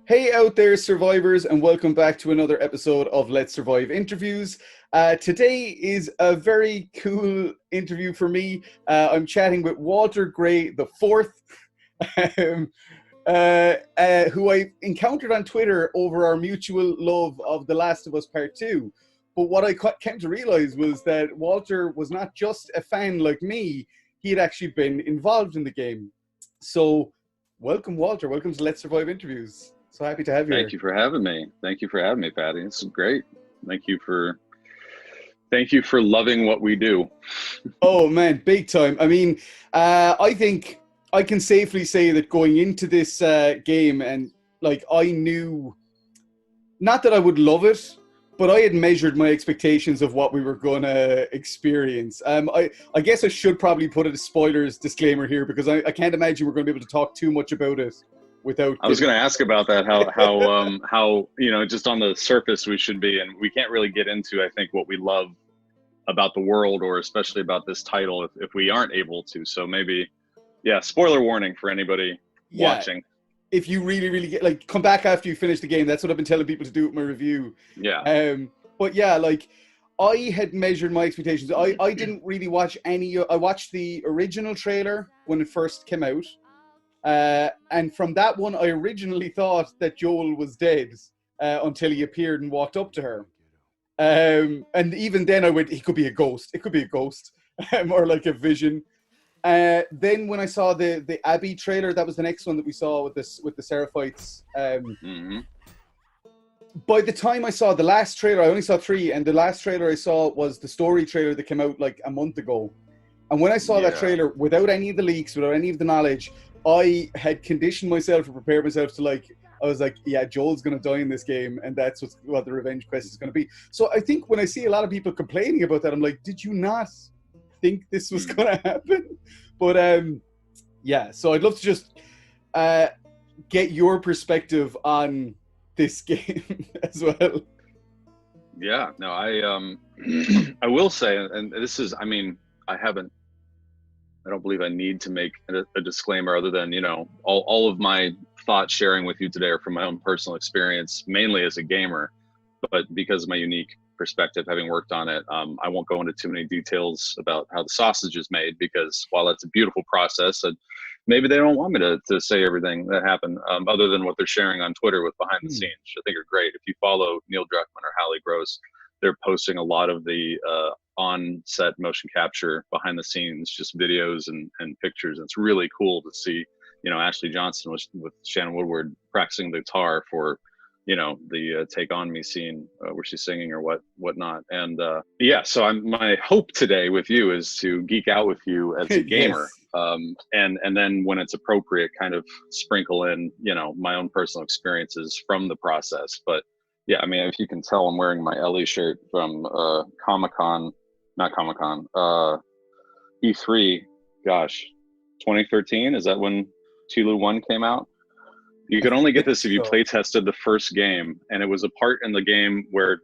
Hey out there, survivors, and welcome back to another episode of Let's Survive Interviews. Today is a very cool interview for me. I'm chatting with Walter Gray the fourth, um, who I encountered on Twitter over our mutual love of The Last of Us Part 2. But what I came to realize was that Walter was not just a fan like me, he had actually been involved in the game. So, welcome, Walter. Welcome to Let's Survive Interviews. So happy to have you Thank here. you for having me. Thank you for having me, Paddy. This is great. Thank you for loving what we do. Oh man, big time. I mean, I think I can safely say that going into this game, and like I knew, not that I would love it, but I had measured my expectations of what we were gonna experience. I guess I should probably put a spoilers disclaimer here because I can't imagine we're going to be able to talk too much about it without I was giving. going to ask about that, how just on the surface we should be, and we can't really get into, I think, what we love about the world, or especially about this title, if we aren't able to. So maybe, yeah, spoiler warning for anybody Yeah, watching. if you really, really get like, come back after you finish the game. That's what I've been telling people to do with my review. Yeah. But yeah, like I had measured my expectations. I didn't really watch any. I watched the original trailer when it first came out, and from that one, I originally thought that Joel was dead until he appeared and walked up to her. And even then, I went, he could be a ghost. It could be a ghost, or like a vision. Then when I saw the Abby trailer, that was the next one that we saw with the Seraphites. Mm-hmm. By the time I saw the last trailer, I only saw three, and the last trailer I saw was the story trailer that came out like a month ago. And when I saw that Yeah. trailer, without any of the leaks, without any of the knowledge, I had conditioned myself and prepared myself to I was like, yeah, Joel's going to die in this game, and that's what the revenge quest is going to be. So I think when I see a lot of people complaining about that, I'm like, did you not think this was Mm. going to happen? But yeah, so I'd love to just get your perspective on this game as well. Yeah. No, I will say, and this is, I mean, I don't believe I need to make a disclaimer other than, all of my thoughts sharing with you today are from my own personal experience, mainly as a gamer, but because of my unique perspective, having worked on it, I won't go into too many details about how the sausage is made, because while that's a beautiful process, and maybe they don't want me to say everything that happened, other than what they're sharing on Twitter with behind the Hmm. scenes, which I think are great. If you follow Neil Druckmann or Hallie Gross, they're posting a lot of the on set motion capture behind the scenes, just videos and pictures. It's really cool to see, Ashley Johnson with Shannon Woodward practicing the guitar for, the Take On Me scene where she's singing or whatnot. And yeah, so my hope today with you is to geek out with you as a gamer. Yes. And then when it's appropriate, kind of sprinkle in, my own personal experiences from the process. But yeah, I mean, if you can tell, I'm wearing my Ellie shirt from Comic-Con, not Comic-Con, E3, gosh, 2013. Is that when TLOU2 came out? You I could only get think this if you so. play tested the first game, and it was a part in the game where,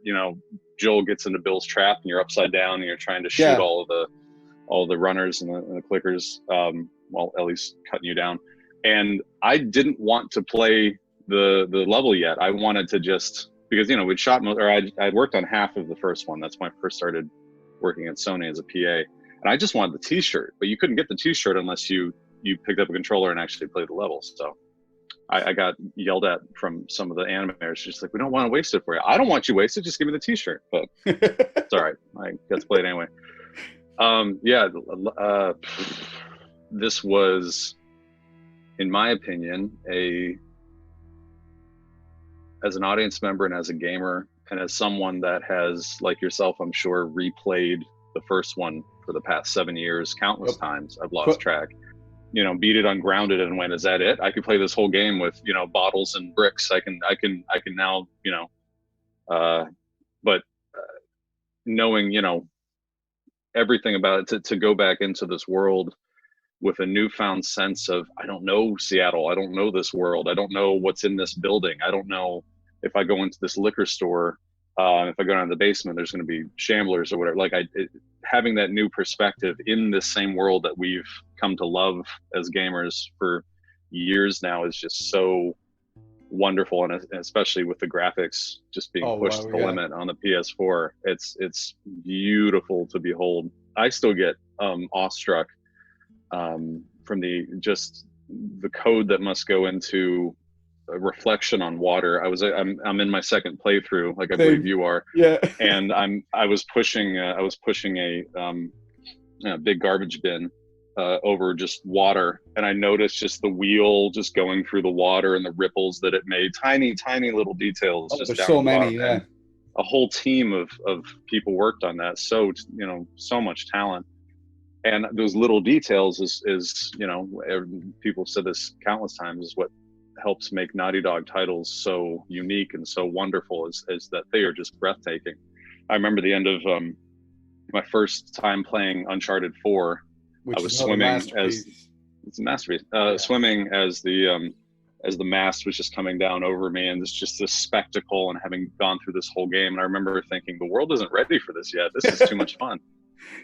Joel gets into Bill's trap and you're upside down and you're trying to shoot Yeah. all the runners and the clickers, while Ellie's cutting you down. And I didn't want to play the level yet. I wanted to just, because we'd shot, or I'd worked on half of the first one. That's when I first started working at Sony as a PA, and I just wanted the T-shirt. But you couldn't get the T-shirt unless you picked up a controller and actually played the levels. So I got yelled at from some of the animators, just like, we don't want to waste it for you. I don't want you wasted. Just give me the T-shirt. But it's all right. I got to play it anyway. Yeah, this was, in my opinion, as an audience member and as a gamer and as someone that has, like yourself, I'm sure, replayed the first one for the past 7 years, countless Yep. times. I've lost track. Beat it ungrounded and went, is that it? I could play this whole game with, bottles and bricks. I can now, but knowing, everything about it, to go back into this world with a newfound sense of, I don't know Seattle, I don't know this world, I don't know what's in this building, I don't know if I go into this liquor store, if I go down to the basement, there's going to be shamblers or whatever. Like having that new perspective in this same world that we've come to love as gamers for years now is just so wonderful, and especially with the graphics just being Oh pushed wow, to the yeah. limit on the PS4, it's beautiful to behold. I still get awestruck from the code that must go into a reflection on water. I'm in my second playthrough, like I believe Same. you are, Yeah. and I was pushing a big garbage bin over just water, and I noticed just the wheel just going through the water and the ripples that it made, tiny little details Oh, just there's down so at the many. bottom. Yeah. And a whole team of people worked on that. So, so much talent. And those little details is people have said this countless times, is what helps make Naughty Dog titles so unique and so wonderful, is that they are just breathtaking. I remember the end of my first time playing Uncharted 4. I Which is was another swimming masterpiece. it's a masterpiece. Yeah. Swimming as the mast was just coming down over me, and it's just this spectacle, and having gone through this whole game, and I remember thinking, the world isn't ready for this yet. This is too much fun.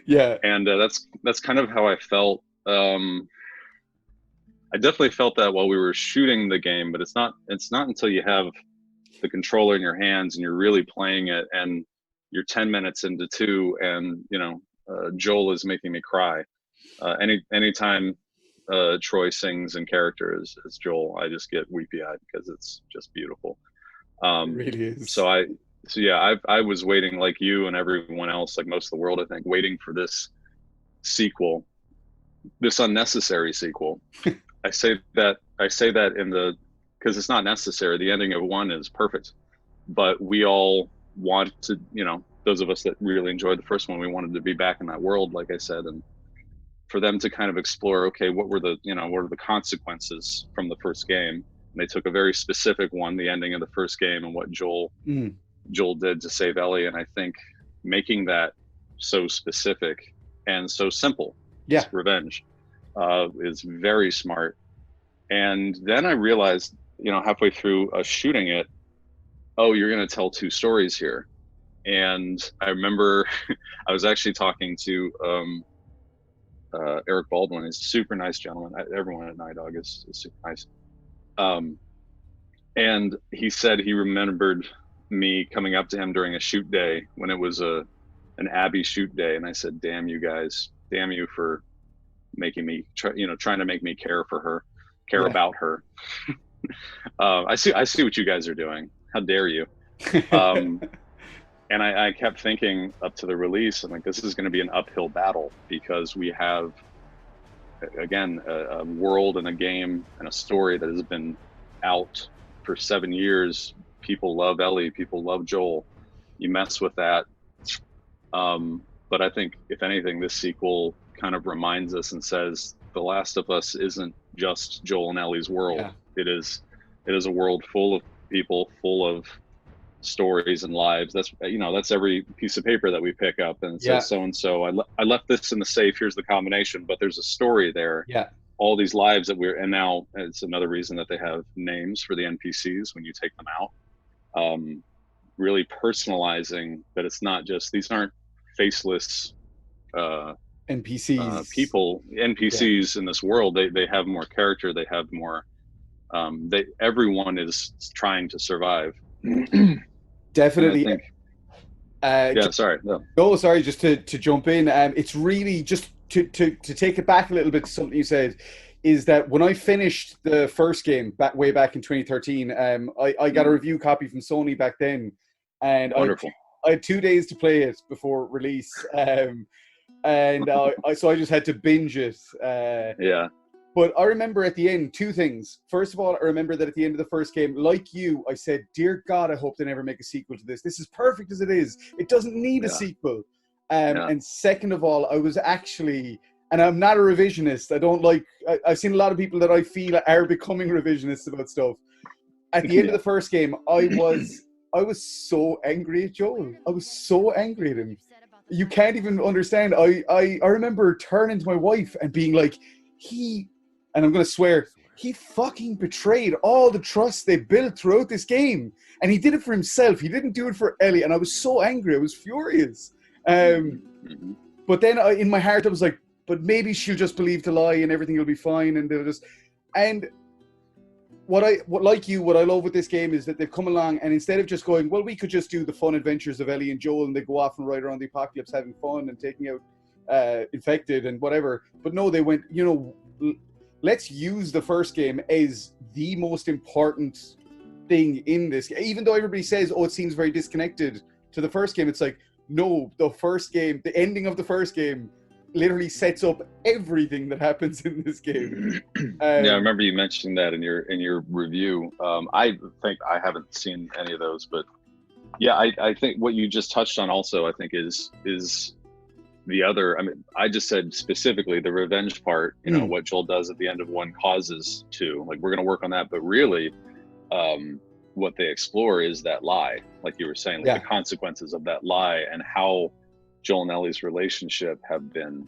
Yeah. And that's kind of how I felt. I definitely felt that while we were shooting the game, but it's not until you have the controller in your hands and you're really playing it, and you're 10 minutes into 2, and Joel is making me cry. Anytime Troy sings in character as Joel, I just get weepy-eyed because it's just beautiful. It really is. So yeah, I was waiting, like you and everyone else, like most of the world, I think, waiting for this sequel, this unnecessary sequel. I say that because it's not necessary. The ending of 1 is perfect, but we all want to, those of us that really enjoyed the first one, we wanted to be back in that world, like I said, and for them to kind of explore, okay, what are the consequences from the first game? And they took a very specific one, the ending of the first game, and what Joel did to save Ellie. And I think making that so specific and so simple, Yeah, revenge, is very smart. And then I realized, halfway through shooting it, oh, you're going to tell 2 stories here. And I remember I was actually talking to Eric Baldwin. He's a super nice gentleman. Everyone at Night Dog is super nice. And he said he remembered me coming up to him during a shoot day when it was an Abby shoot day. And I said, damn you guys, damn you for making me, trying to make me care about her. I see what you guys are doing. How dare you? And I kept thinking up to the release, I'm like, this is going to be an uphill battle, because we have, again, a world and a game and a story that has been out for 7 years. People love Ellie. People love Joel. You mess with that. But I think, if anything, this sequel kind of reminds us and says, The Last of Us isn't just Joel and Ellie's world. Yeah. It is a world full of people, full of stories and lives. That's every piece of paper that we pick up, and it says so and so. I left this in the safe. Here's the combination, but there's a story there. Yeah. All these lives and now it's another reason that they have names for the NPCs when you take them out. Really personalizing that it's not just, these aren't faceless NPCs. NPCs in this world. They have more character. They have more. Everyone is trying to survive. Definitely. Sorry. No. Oh, sorry. Just to jump in. It's really just to take it back a little bit to something you said, is that when I finished the first game way back in 2013, I got a review copy from Sony back then, and wonderful. I had 2 days to play it before release, and so I just had to binge it. Yeah. But I remember at the end 2 things. First of all, I remember that at the end of the first game, like you, I said, dear God, I hope they never make a sequel to this. This is perfect as it is. It doesn't need a sequel. And second of all, I was actually, and I'm not a revisionist. I've seen a lot of people that I feel are becoming revisionists about stuff. At the end of the first game, I was so angry at Joel. I was so angry at him. You can't even understand. I remember turning to my wife and being like, and I'm going to swear, he fucking betrayed all the trust they built throughout this game. And he did it for himself. He didn't do it for Ellie. And I was so angry. I was furious. But then in my heart, I was like, but maybe she'll just believe the lie and everything will be fine. And they'll just... And what I love with this game is that they've come along and instead of just going, well, we could just do the fun adventures of Ellie and Joel and they go off and ride around the apocalypse having fun and taking out infected and whatever. But no, they went, let's use the first game as the most important thing in this. Even though everybody says, oh, it seems very disconnected to the first game, it's like, no, the first game, the ending of the first game literally sets up everything that happens in this game. Yeah, I remember you mentioning that in your review. I think I haven't seen any of those, but yeah, I think what you just touched on also, I think is the other. I mean, I just said specifically the revenge part. What Joel does at the end of 1 causes 2. Like, we're going to work on that, but really, what they explore is that lie, like you were saying, like the consequences of that lie and how Joel and Ellie's relationship have been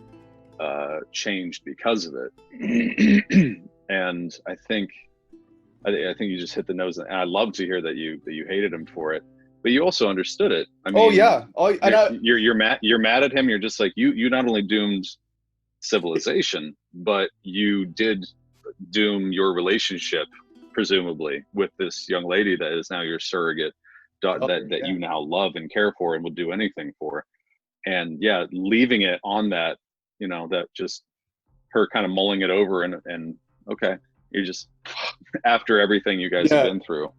changed because of it. And I think you just hit the nose, and I love to hear that you hated him for it, but you also understood it. I mean, you're mad at him. You're just like, you not only doomed civilization, but you did doom your relationship, presumably, with this young lady that is now your surrogate that you now love and care for and would do anything for. And leaving it on that, that just her kind of mulling it over and okay, you're just after everything you guys have been through.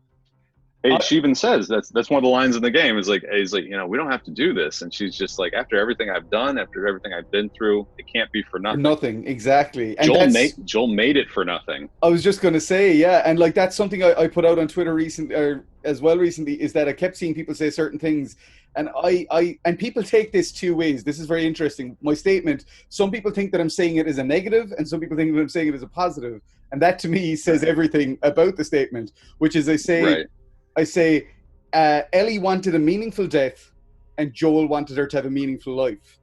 She even says that's one of the lines in the game is like, we don't have to do this, and she's just like, after everything I've done, after everything I've been through, it can't be for nothing. Nothing, exactly. And Joel made it for nothing. I was just going to say, and like that's something I put out on Twitter recently, is that I kept seeing people say certain things, and and people take this 2 ways. This is very interesting. My statement, some people think that I'm saying it as a negative, and some people think that I'm saying it as a positive, and that to me says everything about the statement, which is I say Ellie wanted a meaningful death, and Joel wanted her to have a meaningful life.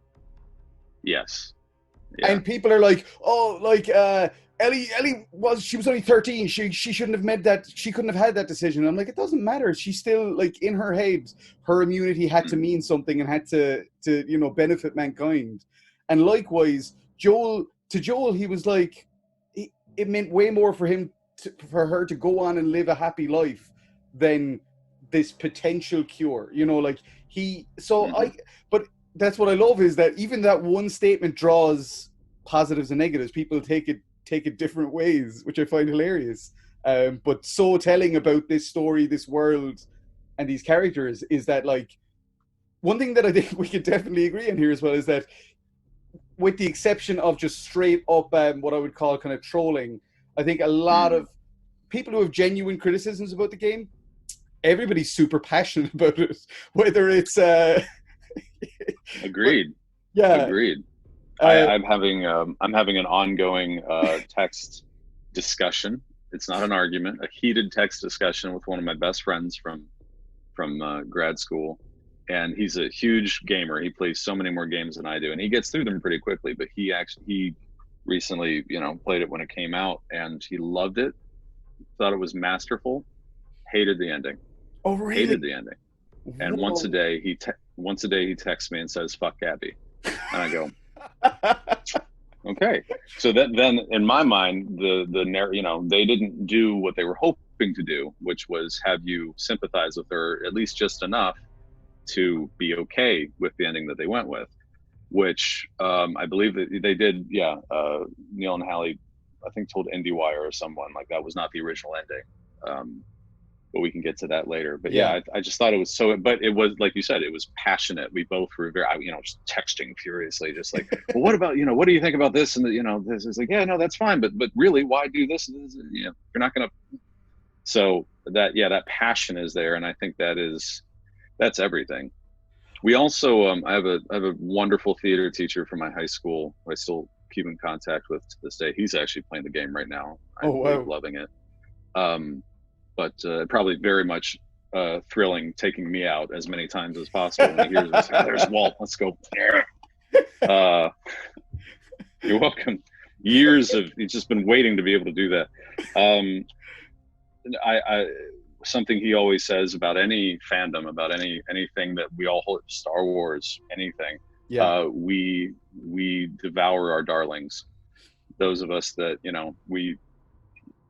Yes. Yeah. And people are like, oh, like Ellie she was only 13. She shouldn't have made that. She couldn't have had that decision. And I'm like, it doesn't matter. She's still like in her head. Her immunity had to mean something and had to benefit mankind. And likewise, Joel, he was like, it meant way more for him for her to go on and live a happy life than this potential cure. But that's what I love is that even that one statement draws positives and negatives. People take it different ways, which I find hilarious. But so telling about this story, this world, and these characters is that, like, one thing that I think we could definitely agree on here as well is that, with the exception of just straight up what I would call kind of trolling, I think a lot of people who have genuine criticisms about the game, everybody's super passionate about it. Whether it's agreed. Agreed. I'm having an ongoing text discussion. It's not an argument, a heated text discussion with one of my best friends from grad school, and he's a huge gamer. He plays so many more games than I do, and he gets through them pretty quickly. But he recently, played it when it came out, and he loved it. Thought it was masterful. Hated the ending. Oh, really? Hated the ending. And Whoa. once a day he texts me and says, "Fuck Abby," and I go, okay. So then in my mind, they didn't do what they were hoping to do, which was have you sympathize with her at least just enough to be okay with the ending that they went with, which I believe that they did. Neil and Hallie, I think, told IndieWire or someone like that was not the original ending. But we can get to that later. But I just thought it was but it was, like you said, it was passionate. We both were very, just texting furiously, just like, well, what about, what do you think about this? And this is like, yeah, no, that's fine. But really, why do this? You're not going to. So that passion is there. And I think that's everything. We also, I have a wonderful theater teacher from my high school who I still keep in contact with to this day. He's actually playing the game right now. I'm loving it. But probably very much thrilling, taking me out as many times as possible when he hears this. Like, there's Walt. Let's go. You're welcome. He's just been waiting to be able to do that. Something he always says about any fandom, about anything that we all hold, Star Wars, anything. We devour our darlings. Those of us that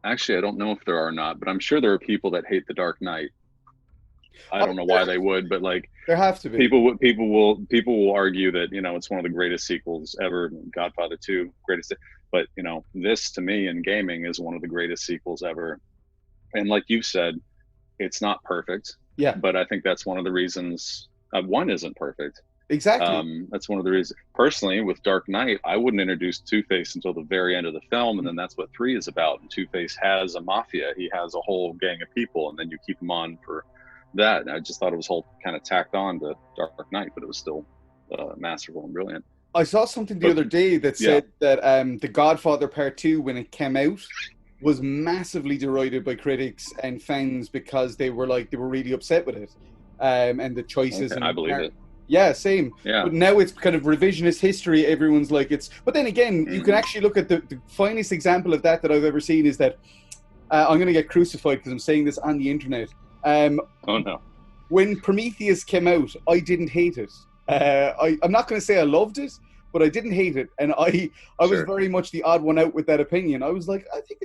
Actually, I don't know if there are not, but I'm sure there are people that hate The Dark Knight. I I don't know why they would, but like There have to be. people will argue that, you know, it's one of the greatest sequels ever. Godfather 2, greatest. But you know, this to me in gaming is one of the greatest sequels ever. And like you said, it's not perfect, Yeah, but I think that's one of the reasons. One isn't perfect. exactly. That's one of the reasons. Personally, with Dark Knight, I wouldn't introduce Two-Face until the very end of the film, and then that's what 3 is about. And Two-Face has a mafia; he has a whole gang of people, and then you keep him on for that. And I just thought it was whole kind of tacked on to Dark Knight, but it was still masterful and brilliant. I saw something the But other day that yeah, said that The Godfather Part 2, when it came out, was massively derided by critics and fans because they were really upset with it, and the choices okay, I and believe it. yeah, same. Yeah, But now it's kind of revisionist history. Everyone's like it's. But then again, you can hmm actually look at the finest example of that I've ever seen is that I'm going to get crucified because I'm saying this on the internet. Um, oh no, when Prometheus came out, I didn't hate it. I'm not going to say I loved it, but I didn't hate it, and I was sure, very much the odd one out with that opinion. I was like, I think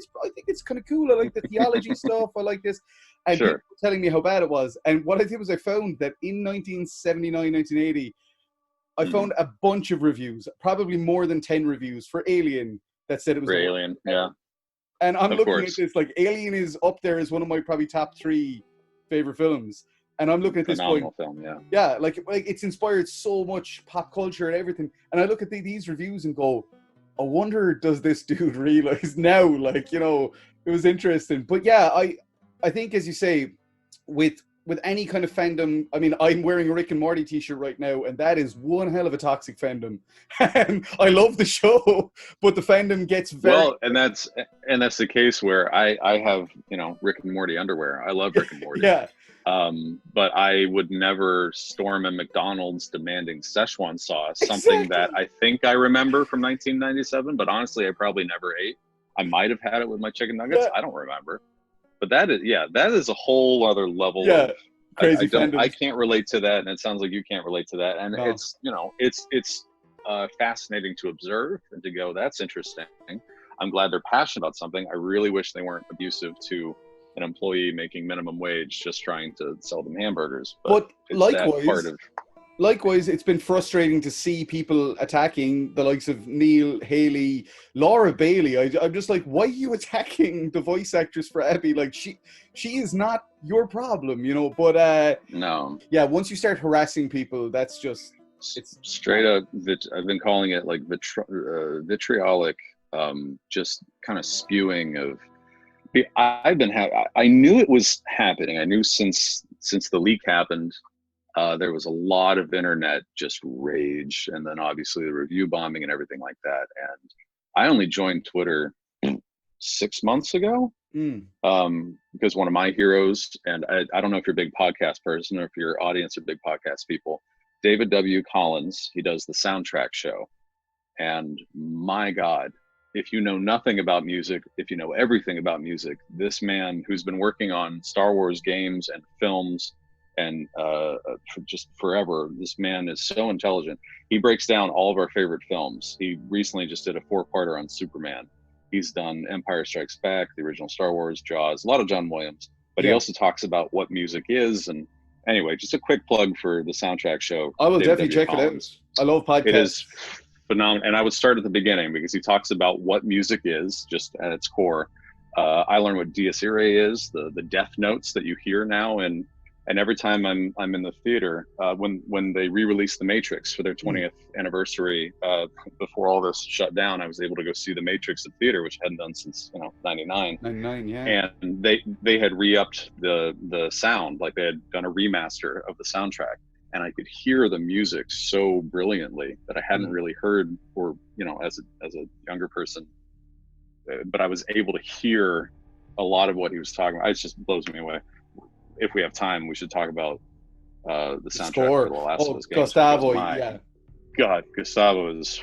it's kind of cool. I like the theology stuff. I like this, and people sure. were telling me how bad it was. And what I did was I found that in 1979, 1980, I hmm found a bunch of reviews, probably more than 10 reviews for Alien that said it was For the worst Alien, thing yeah, ever. And I'm of looking at course, this like Alien is up there as one of my probably top 3 favorite films, and I'm looking at this going, phenomenal film. Yeah, yeah, like it's inspired so much pop culture and everything. And I look at these reviews and go, I wonder does this dude realize now? Like, you know, it was interesting. But yeah, I think as you say, with any kind of fandom, I mean, I'm wearing a Rick and Morty t-shirt right now, and that is one hell of a toxic fandom. I love the show, but the fandom gets very well, and that's the case where I have, you know, Rick and Morty underwear. I love Rick and Morty. yeah, But I would never storm a McDonald's demanding Szechuan sauce, something that exactly. I think I remember from 1997, but honestly, I probably never ate. I might have had it with my chicken nuggets. Yeah, I don't remember. But that is, yeah, that is a whole other level yeah, of, crazy I fandoms. can't relate to that. And it sounds like you can't relate to that. And No. it's, you know, it's fascinating to observe and to go, that's interesting. I'm glad they're passionate about something. I really wish they weren't abusive to an employee making minimum wage just trying to sell them hamburgers. But But it's that part of, likewise, it's been frustrating to see people attacking the likes of Neil, Haley, Laura Bailey. I'm just like, why are you attacking the voice actress for Abby? Like, she is not your problem, you know. But no, yeah, once you start harassing people, that's just it's straight up, I've been calling it like vitriolic, just kind of spewing of, I knew it was happening. I knew since the leak happened, there was a lot of internet just rage, and then obviously the review bombing and everything like that. And I only joined Twitter 6 months ago, mm, because one of my heroes, and I don't know if you're a big podcast person or if your audience are big podcast people, David W. Collins, he does the soundtrack show. And my God, if you know nothing about music, if you know everything about music, this man who's been working on Star Wars games and films and for just forever, this man is so intelligent. He breaks down all of our favorite films. He recently just did a 4-parter on Superman. He's done Empire Strikes Back, the original Star Wars, Jaws, a lot of John Williams. But he yeah. also talks about what music is. And anyway, just a quick plug for the soundtrack show, I will David definitely W. check it out. Collins. I love It is podcasts. phenomenal. And I would start at the beginning because he talks about what music is just at its core. I learned what dies irae is, the death notes that you hear now, and every time I'm in the theater, when they re-released The Matrix for their Mm, 20th anniversary, before all this shut down, I was able to go see The Matrix at theater, which I hadn't done since, you know, '99. 99, yeah. And they had re-upped the sound, like they had done a remaster of the soundtrack, and I could hear the music so brilliantly that I hadn't Mm. really heard, or you know, as a younger person, but I was able to hear a lot of what he was talking about. It just blows me away. If we have time, we should talk about the The soundtrack for score. the Last of Oh, Us games, because Gustavo, my yeah. God, Gustavo is.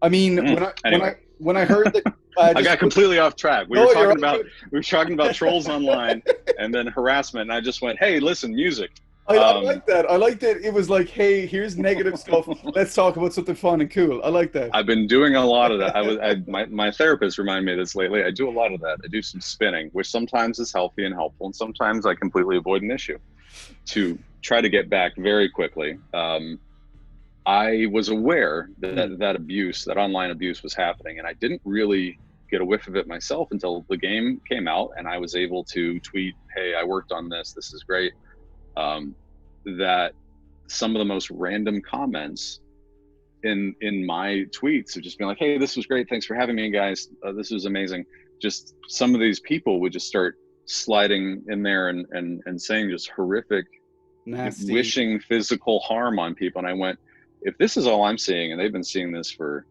I mean, Anyway, when I heard that, I just got completely off track. no, you're all We were talking about trolls online and then harassment, and I just went, "Hey, listen, music. I like that. I like that it was like, hey, here's negative stuff. Let's talk about something fun and cool. I like that. I've been doing a lot of that. My therapist reminded me of this lately. I do a lot of that. I do some spinning, which sometimes is healthy and helpful, and sometimes I completely avoid an issue to try to get back very quickly. I was aware that that abuse, that online abuse, was happening, and I didn't really get a whiff of it myself until the game came out, and I was able to tweet, "Hey, I worked on this. This is great." That some of the most random comments in my tweets have just been like, "Hey, this was great. Thanks for having me, guys. This was amazing." Just some of these people would just start sliding in there and saying just horrific, Nasty. wishing physical harm on people. And I went, if this is all I'm seeing, and they've been seeing this for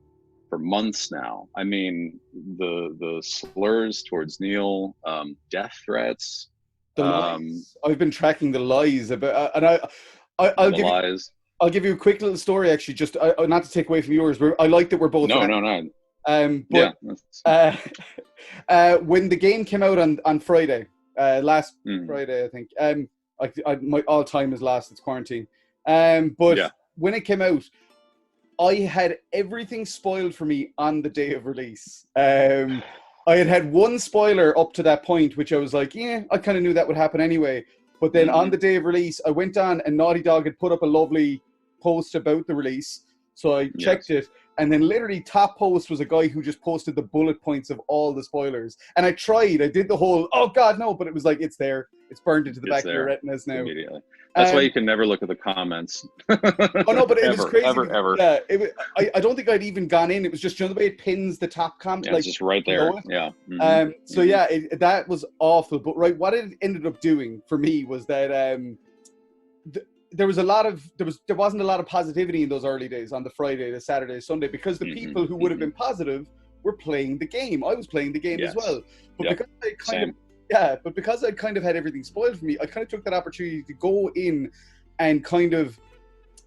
months now. I mean, the slurs towards Neil, death threats, The lies. I've been tracking the lies about, and I'll the give lies. I'll give you a quick little story, actually, just not to take away from yours. But I like that we're both. No. But Yeah, when the game came out on Friday, last Friday, I think. My all time is last. It's quarantine. But yeah. when it came out, I had everything spoiled for me on the day of release. I had one spoiler up to that point, which I was like, yeah, I kind of knew that would happen anyway. But then on the day of release, I went on and Naughty Dog had put up a lovely post about the release. So I checked it. And then literally top post was a guy who just posted the bullet points of all the spoilers. And I did the whole, oh God, no, but it was like, it's there. It's burned into the back of your retinas now. Immediately. That's why you can never look at the comments. Oh no, but it was crazy. Ever. Yeah, I don't think I'd even gone in. It was just, you know, the way it pins the top comment. Yeah, like, it's just right there. Yeah. So yeah, that was awful. But right, what it ended up doing for me was that there wasn't a lot of positivity in those early days on the Friday, the Saturday, Sunday, because the people who would have been positive were playing the game. I was playing the game as well. But because I kind of had everything spoiled for me, I kind of took that opportunity to go in and kind of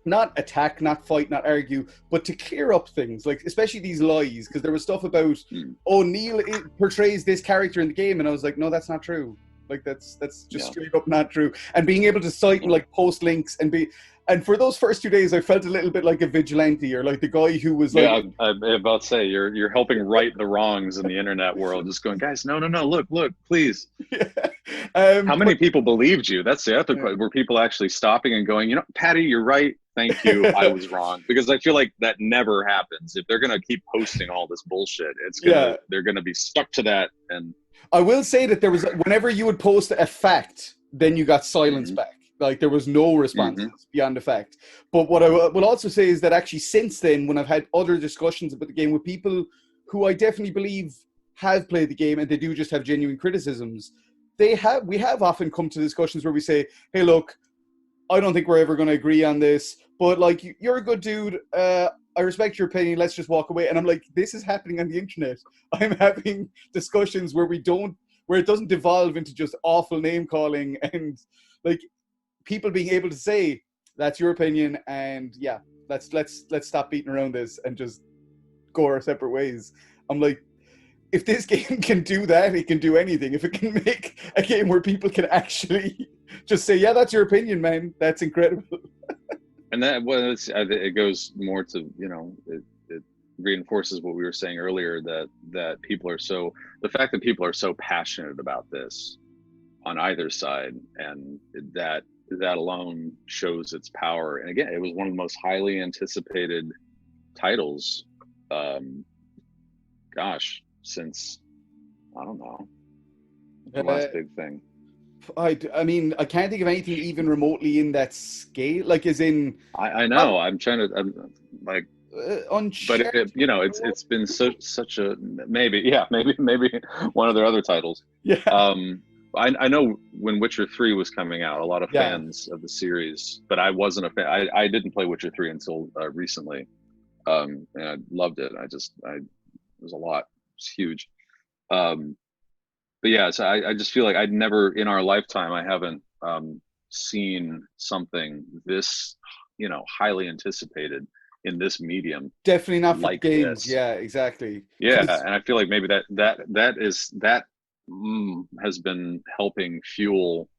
not attack, not fight, not argue, but to clear up things, like especially these lies, because there was stuff about, oh, Neil portrays this character in the game, and I was like, no, that's not true. Like that's just straight up not true. And being able to cite and like post links and for those first 2 days, I felt a little bit like a vigilante, or like the guy who was like, yeah, I'm about to say you're helping right the wrongs in the internet world. Just going, guys, no, look, please. How many people believed you? That's the other question. Were people actually stopping and going, you know, Paddy, you're right. Thank you. I was wrong. Because I feel like that never happens. If they're gonna keep posting all this bullshit, they're gonna be stuck to that. And I will say that there was, whenever you would post a fact, then you got silence back. Like there was no response beyond the fact. But what I will also say is that actually since then, when I've had other discussions about the game with people who I definitely believe have played the game and they do just have genuine criticisms, we have often come to discussions where we say, hey, look, I don't think we're ever going to agree on this, but like, you're a good dude. I respect your opinion. Let's just walk away. And I'm like, this is happening on the internet. I'm having discussions where it doesn't devolve into just awful name calling and like people being able to say, that's your opinion. And yeah, let's stop beating around this and just go our separate ways. I'm like, if this game can do that, it can do anything. If it can make a game where people can actually just say, yeah, that's your opinion, man, that's incredible. And that it goes more to, you know, it reinforces what we were saying earlier, that people are the fact that people are so passionate about this on either side, and that alone shows its power. And again, it was one of the most highly anticipated titles, since, I don't know, the last big thing. I mean, I can't think of anything even remotely in that scale. Like, as in, I know. I'm like, but you know, it's been such a maybe one of their other titles. Yeah. I know when Witcher 3 was coming out, a lot of fans of the series, but I wasn't a fan. I didn't play Witcher 3 until recently, and I loved it. It was a lot. It's huge. But yeah, so I just feel like I'd never in our lifetime, I haven't seen something this, you know, highly anticipated in this medium. Definitely not for like games. this. Yeah, exactly. Yeah, and I feel like maybe that has been helping fuel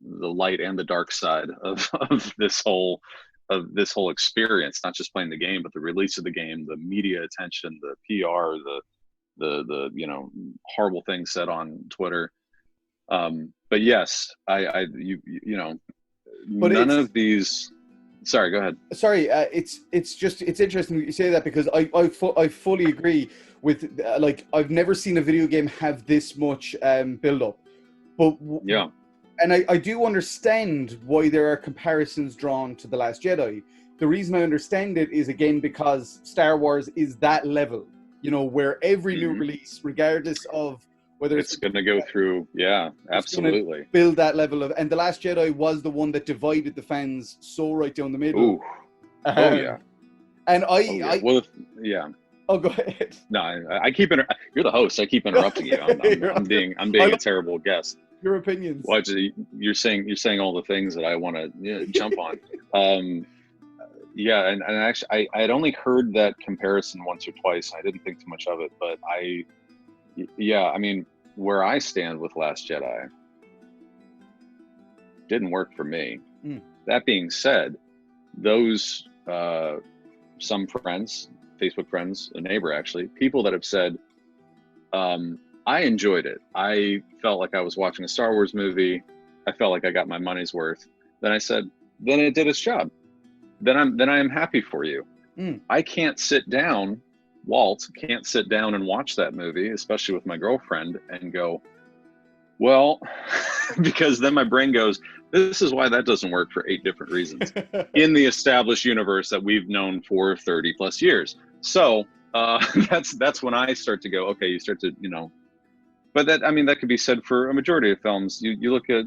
the light and the dark side of this whole experience, not just playing the game, but the release of the game, the media attention, the PR, the horrible things said on Twitter. But yes, But none of these. Sorry, go ahead. Sorry, it's interesting you say that, because I fully agree with I've never seen a video game have this much build up. But yeah. And I do understand why there are comparisons drawn to The Last Jedi. The reason I understand it is, again, because Star Wars is that level, where every new release, regardless of whether it's going to go through, absolutely, build that level of, and The Last Jedi was the one that divided the fans so right down the middle. Ooh. Oh yeah. And go ahead. No, I keep you're the host. I keep interrupting you. I'm being a terrible guest. Your opinions. Well, you're saying all the things that I want to jump on. And actually, I had only heard that comparison once or twice. I didn't think too much of it, but I mean, where I stand with Last Jedi didn't work for me. That being said, those some friends, Facebook friends, a neighbor actually, people that have said, I enjoyed it. I felt like I was watching a Star Wars movie. I felt like I got my money's worth. Then I said, then it did its job. Then I am happy for you. I can't sit down, Walt can't sit down and watch that movie, especially with my girlfriend, and go, well, because then my brain goes, this is why that doesn't work for 8 different reasons in the established universe that we've known for 30 plus years. So that's when I start to go, okay, you start to, but that could be said for a majority of films. You look at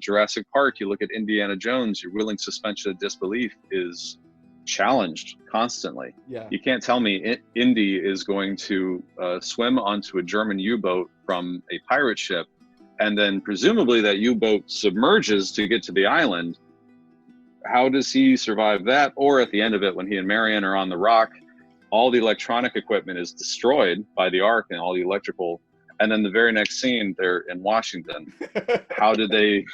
Jurassic Park, you look at Indiana Jones, your willing suspension of disbelief is challenged constantly. Yeah. You can't tell me Indy is going to swim onto a German U-boat from a pirate ship, and then presumably that U-boat submerges to get to the island. How does he survive that? Or at the end of it, when he and Marion are on the rock, all the electronic equipment is destroyed by the Ark and all the electrical. And then the very next scene, they're in Washington. How did they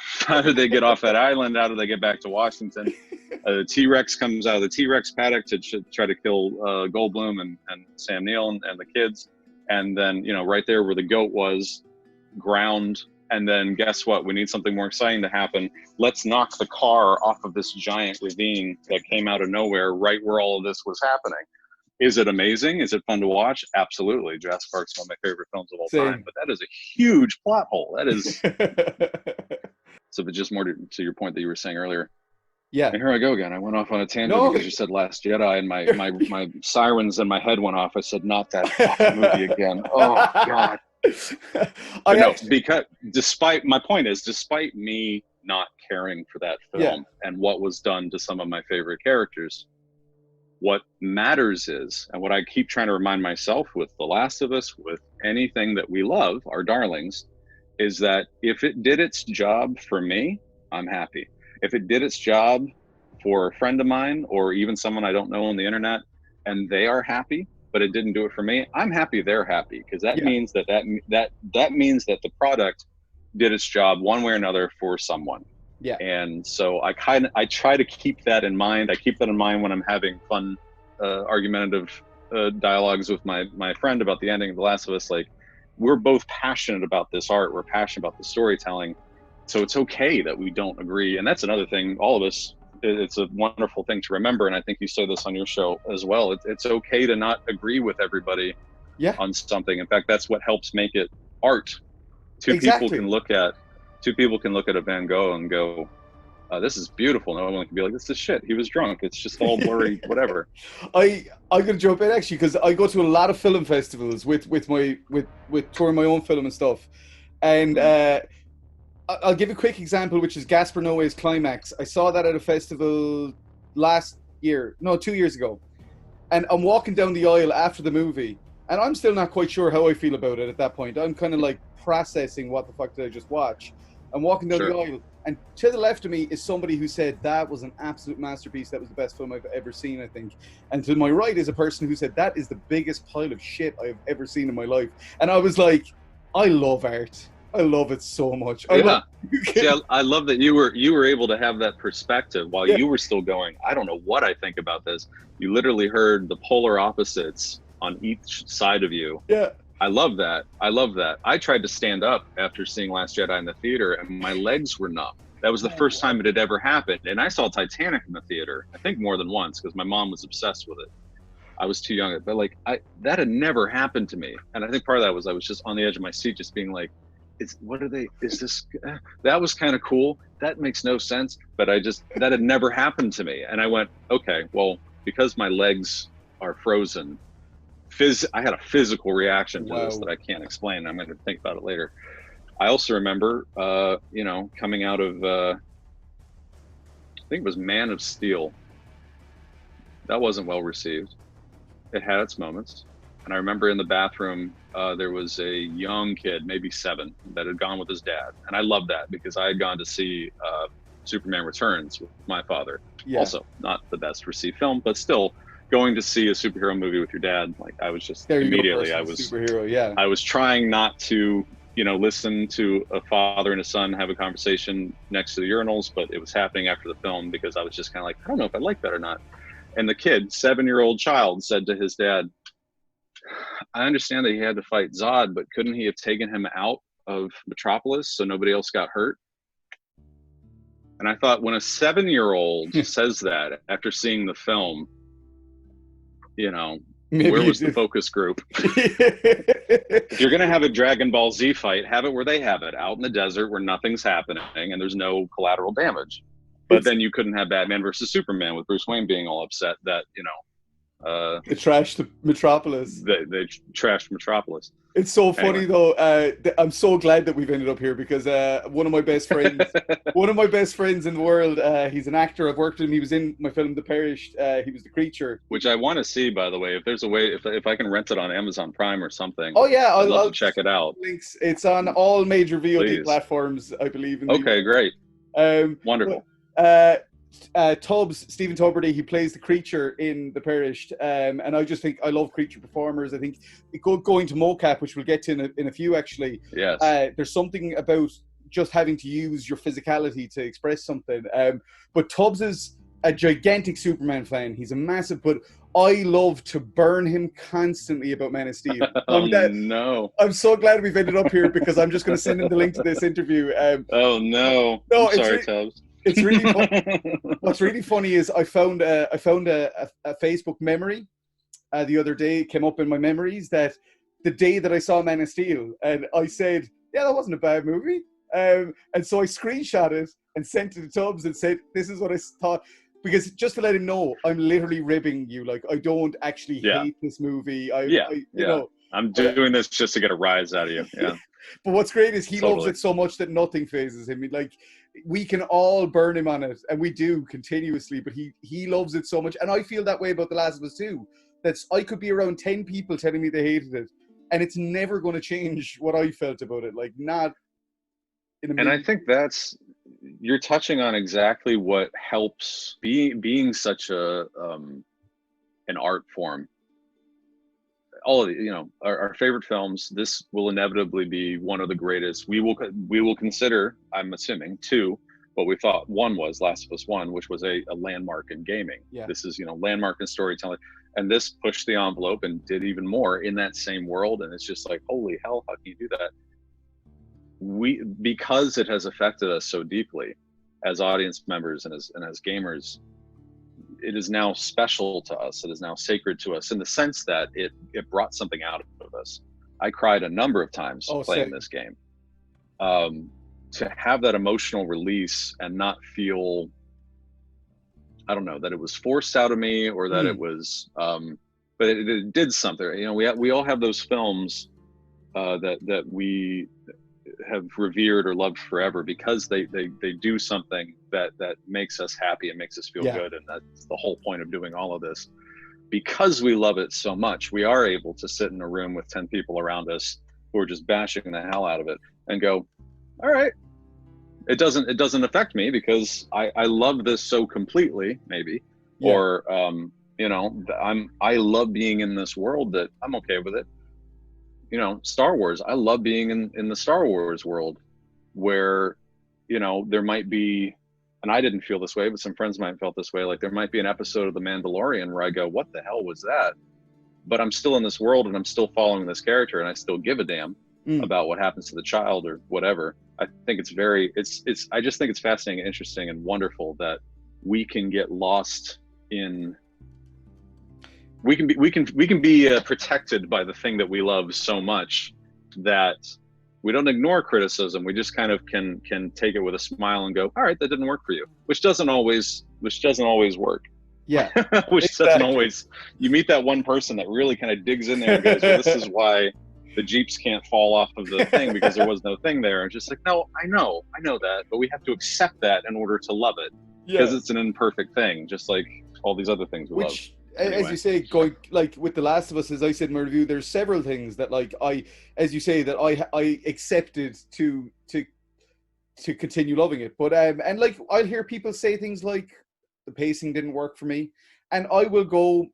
get off that island? How did they get back to Washington? T-Rex comes out of the T-Rex paddock to try to kill Goldblum and Sam Neill and the kids. And then, right there where the goat was, ground. And then guess what? We need something more exciting to happen. Let's knock the car off of this giant ravine that came out of nowhere right where all of this was happening. Is it amazing? Is it fun to watch? Absolutely. Jurassic Park's one of my favorite films of all time, but that is a huge plot hole. That is. So, but just more to your point that you were saying earlier. Yeah. And here I go again. I went off on a tangent because you said Last Jedi, and my sirens in my head went off. I said, not that fucking movie again. Oh God. Because despite me not caring for that film and what was done to some of my favorite characters, what matters is, and what I keep trying to remind myself with The Last of Us, with anything that we love, our darlings, is that if it did its job for me, I'm happy. If it did its job for a friend of mine or even someone I don't know on the internet and they are happy, but it didn't do it for me, I'm happy they're happy, because that means that means that the product did its job one way or another for someone. Yeah. And so I try to keep that in mind. I keep that in mind when I'm having fun, argumentative dialogues with my friend about the ending of The Last of Us. Like, we're both passionate about this art. We're passionate about the storytelling. So it's okay that we don't agree. And that's another thing, all of us, it's a wonderful thing to remember. And I think you say this on your show as well. It's okay to not agree with everybody on something. In fact, that's what helps make it art. Two people can look at a Van Gogh and go, this is beautiful. No one can be like, this is shit. He was drunk. It's just all blurry, whatever. I'm gonna jump in actually, because I go to a lot of film festivals with touring my own film and stuff. And I'll give a quick example, which is Gaspar Noé's Climax. I saw that at a festival 2 years ago. And I'm walking down the aisle after the movie, and I'm still not quite sure how I feel about it at that point. I'm kind of like processing what the fuck did I just watch. I'm walking down the aisle, and to the left of me is somebody who said that was an absolute masterpiece. That was the best film I've ever seen, I think. And to my right is a person who said that is the biggest pile of shit I've ever seen in my life. And I was like, I love art. I love it so much. I love Yeah. See, I love that you were able to have that perspective while yeah, you were still going, I don't know what I think about this. You literally heard the polar opposites on each side of you. yeah. I love that. I love that. I tried to stand up after seeing Last Jedi in the theater and my legs were numb. That was the first Oh, time it had ever happened. And I saw Titanic in the theater, I think more than once, because my mom was obsessed with it. I was too young, but like that had never happened to me. And I think part of that was I was just on the edge of my seat, just being like, is this, that was kind of cool. That makes no sense. But that had never happened to me. And I went, okay, well, because my legs are frozen, I had a physical reaction to this that wow. I can't explain. I'm going to think about it later. I also remember, coming out of, I think it was Man of Steel. That wasn't well received. It had its moments. And I remember in the bathroom, there was a young kid, maybe 7, that had gone with his dad. And I loved that because I had gone to see Superman Returns with my father. Yeah. Also, not the best received film, but still going to see a superhero movie with your dad. Like I was just There you go, immediately, personal superhero. Yeah. I was trying not to, listen to a father and a son have a conversation next to the urinals, but it was happening after the film because I was just kind of like, I don't know if I like that or not. And the kid, 7-year-old child, said to his dad, I understand that he had to fight Zod, but couldn't he have taken him out of Metropolis so nobody else got hurt? And I thought, when a 7-year-old says that after seeing the film, Maybe where you was the did. focus group? If you're going to have a Dragon Ball Z fight, have it where they have it, out in the desert where nothing's happening and there's no collateral damage. But It's then you couldn't have Batman versus Superman with Bruce Wayne being all upset that, the trash to Metropolis. they trashed Metropolis. It's so funny Anyway. though. I'm so glad that we've ended up here because one of my best friends, one of my best friends in the world, he's an actor. I've worked with him. He was in my film The Perished. He was the creature. Which I want to see, by the way. If there's a way, if I can rent it on Amazon Prime or something, Oh yeah, I'd love to I'll check it out. links. It's on all major VOD Please. platforms, I believe. In the Okay, great. Wonderful. Tubbs, Stephen Tuberty, he plays the creature in The Perished, and I just think I love creature performers. I think going to mocap, which we'll get to in a few actually. Yes. There's something about just having to use your physicality to express something. But Tubbs is a gigantic Superman fan. He's a massive, but I love to burn him constantly about Man of Steel. No. I'm so glad we've ended up here because I'm just going to send him the link to this interview. Oh no! No, I'm sorry, Tubbs. It's really fun. What's really funny is I found a Facebook memory the other day. It came up in my memories that the day that I saw Man of Steel, and I said, "Yeah, that wasn't a bad movie." And so I screenshot it and sent it to Tubbs and said, "This is what I thought." Because just to let him know, I'm literally ribbing you. Like I don't actually hate this movie. You know. I'm doing this just to get a rise out of you. Yeah. But what's great is he loves it so much that nothing phases him. Like we can all burn him on it, and we do continuously. But he loves it so much, and I feel that way about The Last of Us too. I could be around 10 people telling me they hated it, and it's never going to change what I felt about it. Like not. And I think you're touching on exactly what helps being such an art form. All of our favorite films. This will inevitably be one of the greatest. We will consider, I'm assuming, 2, what we thought 1 was Last of Us 1, which was a landmark in gaming. Yeah. This is landmark in storytelling, and this pushed the envelope and did even more in that same world. And it's just like, holy hell, how can you do that? Because it has affected us so deeply as audience members and as gamers. It is now special to us. It is now sacred to us in the sense that it brought something out of us. I cried a number of times playing this game. To have that emotional release and not feel, I don't know, that it was forced out of me or that it was, but it did something. We all have those films that we have revered or loved forever because they do something that makes us happy and makes us feel good. And that's the whole point of doing all of this. Because we love it so much, we are able to sit in a room with 10 people around us who are just bashing the hell out of it and go, all right, it doesn't affect me because I love this so completely, maybe. Or I love being in this world that I'm okay with it. Star Wars. I love being in the Star Wars world where, there might be, and I didn't feel this way, but some friends might have felt this way. Like there might be an episode of The Mandalorian where I go, what the hell was that? But I'm still in this world and I'm still following this character and I still give a damn about what happens to the child or whatever. I think I just think it's fascinating and interesting and wonderful that we can get lost in, we can be protected by the thing that we love so much that we don't ignore criticism. We just kind of can take it with a smile and go, all right, that didn't work for you, which doesn't always work. Yeah. Which exactly. doesn't always, you meet that one person that really kind of digs in there and goes, well, this is why the Jeeps can't fall off of the thing because there was no thing there. And just like, no, I know that, but we have to accept that in order to love it because it's an imperfect thing, just like all these other things we love. Anyway. As you say, going like with The Last of Us, as I said in my review, there's several things that like as you say, that I accepted to continue loving it. But and like I'll hear people say things like the pacing didn't work for me, and I will go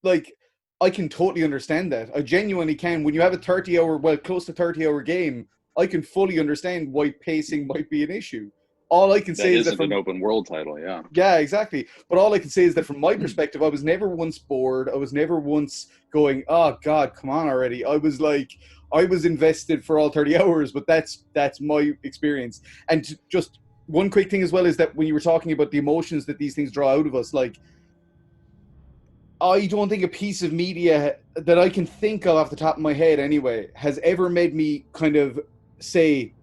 like, I can totally understand that. I genuinely can. When you have a 30-hour, well, close to 30-hour game, I can fully understand why pacing might be an issue. All I can say is that from an open world title, yeah, exactly. But all I can say is that from my perspective, I was never once bored. I was never once going, "Oh God, come on already." I was invested for all 30 hours. But that's my experience. And just one quick thing as well is that when you were talking about the emotions that these things draw out of us, like, I don't think a piece of media that I can think of off the top of my head anyway has ever made me kind of say,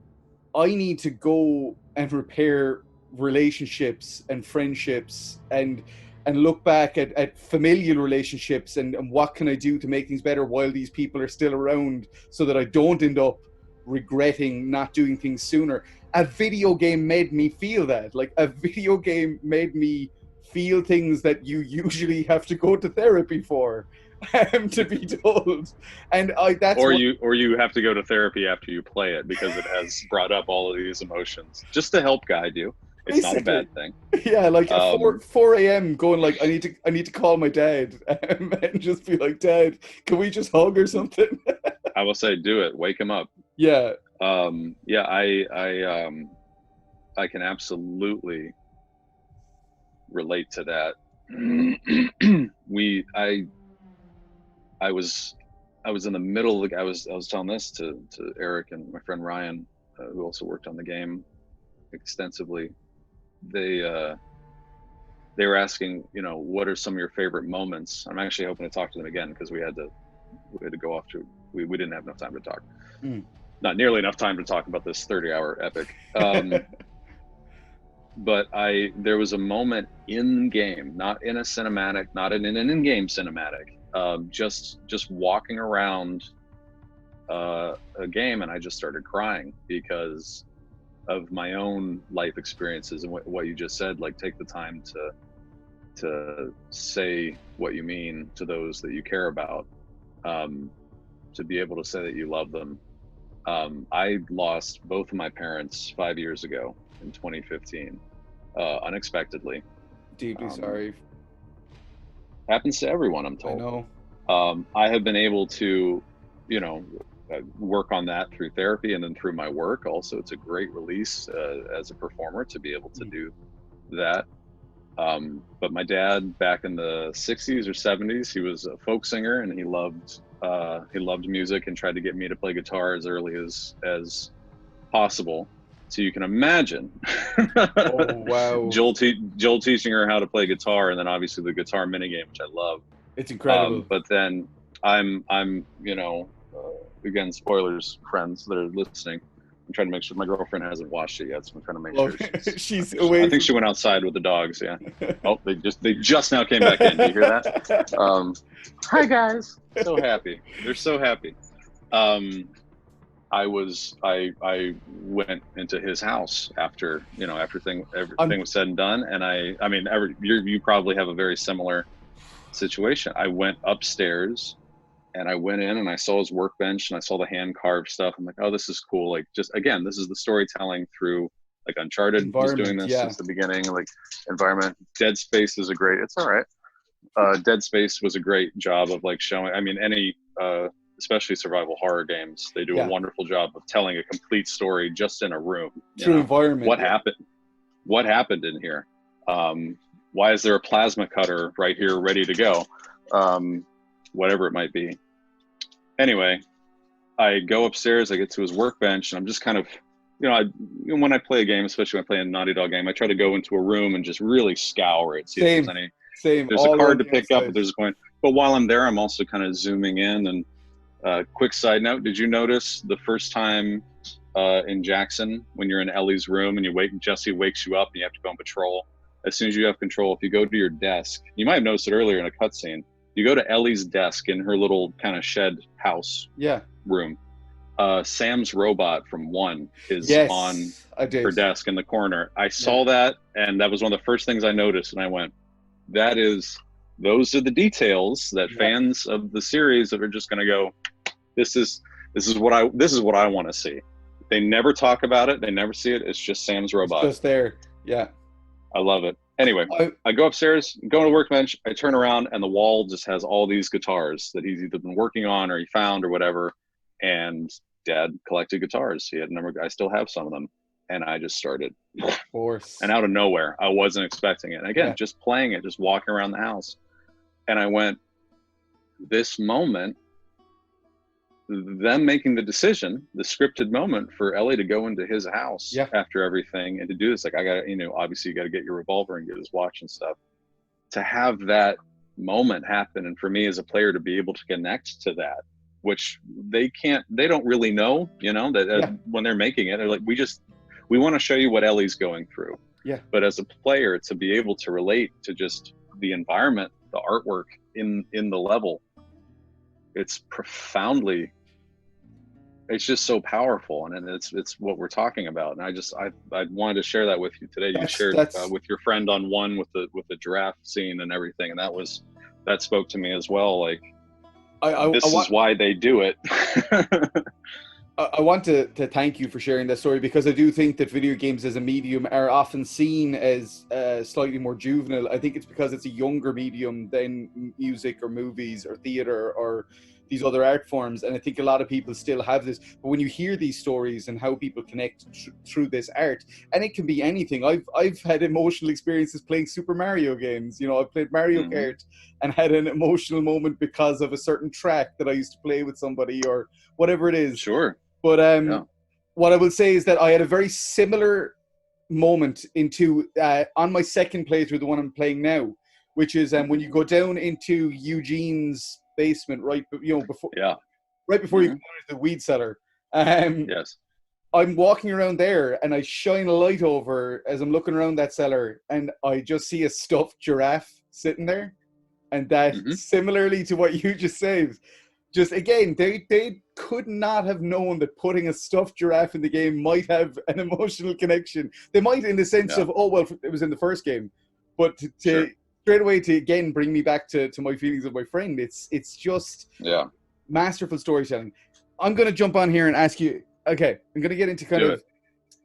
I need to go and repair relationships and friendships and look back at familial relationships and what can I do to make things better while these people are still around so that I don't end up regretting not doing things sooner. A video game made me feel that. Like, a video game made me feel things that you usually have to go to therapy for. To be told, and you have to go to therapy after you play it because it has brought up all of these emotions just to help guide you. It's basically not a bad thing. Yeah, like at 4 a.m. going like, I need to call my dad and just be like, Dad, can we just hug or something? I will say, do it. Wake him up. Yeah. I can absolutely relate to that. I was in the middle of I was telling this to Eric and my friend Ryan, who also worked on the game extensively. They were asking, what are some of your favorite moments? I'm actually hoping to talk to them again because we had to go off to, we didn't have enough time to talk. Not nearly enough time to talk about this 30-hour epic. But there was a moment in game, not in a cinematic, not in an in-game cinematic, just walking around a game, and I just started crying because of my own life experiences and what you just said. Like, take the time to say what you mean to those that you care about, to be able to say that you love them. I lost both of my parents 5 years ago in 2015, unexpectedly. Deeply sorry. Happens to everyone, I'm told. I know. I have been able to, work on that through therapy and then through my work. Also, it's a great release as a performer to be able to do that. But my dad, back in the 60s or 70s, he was a folk singer and he loved music and tried to get me to play guitar as early as possible. So you can imagine, oh wow, Joel teaching her how to play guitar, and then obviously the guitar minigame, which I love. It's incredible. But then I'm again, spoilers, friends that are listening. I'm trying to make sure my girlfriend hasn't watched it yet, so I'm trying to make sure she's away. I think she went outside with the dogs. Yeah. Oh, they just now came back in. Do you hear that? Hi guys. So happy. They're so happy. I went into his house after everything was said and done, and you probably have a very similar situation. I went upstairs and I went in and I saw his workbench and I saw the hand carved stuff. I'm like, oh, this is cool. Like, just again, this is the storytelling through, like, Uncharted was doing this since the beginning. Like, environment. Dead Space is it's all right. Dead Space was a great job of like showing. I mean, any especially survival horror games, they do a wonderful job of telling a complete story just in a room. True environment. What happened? What happened in here? Why is there a plasma cutter right here ready to go? Whatever it might be. Anyway, I go upstairs, I get to his workbench, and I'm just kind of, when I play a game, especially when I play a Naughty Dog game, I try to go into a room and just really scour it, see if there's a card to pick up, if there's a coin. But while I'm there, I'm also kind of zooming in. And quick side note, did you notice the first time in Jackson, when you're in Ellie's room and Jesse wakes you up and you have to go on patrol? As soon as you have control, if you go to your desk, you might have noticed it earlier in a cutscene, you go to Ellie's desk in her little kind of shed house room. Sam's robot from 1 is on her desk in the corner. I saw that, and that was one of the first things I noticed, and I went, those are the details that fans of the series that are just going to go, this is what I want to see. They never talk about it, they never see it. It's just Sam's robot. It's just there. Yeah. I love it. Anyway, I go upstairs, go to the workbench, I turn around, and the wall just has all these guitars that he's either been working on or he found or whatever. And Dad collected guitars. He had a number. I still have some of them. And I just started. Of course. And out of nowhere, I wasn't expecting it. And again, just playing it, just walking around the house. And I went, this moment, them making the decision, the scripted moment for Ellie to go into his house after everything and to do this, like, I got to, obviously you got to get your revolver and get his watch and stuff. To have that moment happen, and for me as a player to be able to connect to that, which they don't really know, that when they're making it, they're like, we want to show you what Ellie's going through. Yeah. But as a player, to be able to relate to just the environment, the artwork in the level, it's just so powerful, and it's what we're talking about. And I wanted to share that with you today. You shared with your friend on 1 with the giraffe scene and everything, and that spoke to me as well. Like, this is why they do it. I want to thank you for sharing that story, because I do think that video games as a medium are often seen as slightly more juvenile. I think it's because it's a younger medium than music or movies or theater or these other art forms, and I think a lot of people still have this. But when you hear these stories and how people connect through this art, and it can be anything. I've had emotional experiences playing Super Mario games. I've played Mario Kart and had an emotional moment because of a certain track that I used to play with somebody or whatever it is. Sure. But what I will say is that I had a very similar moment on my second playthrough, the one I'm playing now, which is when you go down into Eugene's basement, right before you go into the weed cellar. Yes. I'm walking around there and I shine a light over as I'm looking around that cellar, and I just see a stuffed giraffe sitting there. And that, similarly to what you just said, just again, they could not have known that putting a stuffed giraffe in the game might have an emotional connection. They might, in the sense of, it was in the first game, but to straight away to again bring me back to my feelings of my friend. It's just masterful storytelling. I'm going to jump on here and ask you. Okay, I'm going to get into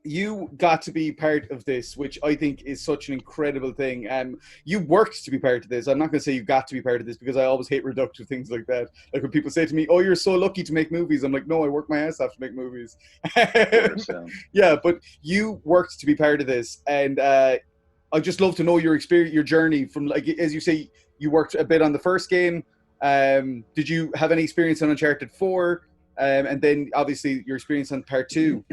you got to be part of this, which I think is such an incredible thing. You worked to be part of this. I'm not going to say you got to be part of this, because I always hate reductive things like that. Like when people say to me, "Oh, you're so lucky to make movies," I'm like, "No, I work my ass off to make movies." Yeah, but you worked to be part of this, and I'd just love to know your experience, your journey from, like, as you say, you worked a bit on the first game. Did you have any experience on Uncharted 4? And then obviously your experience on part 2.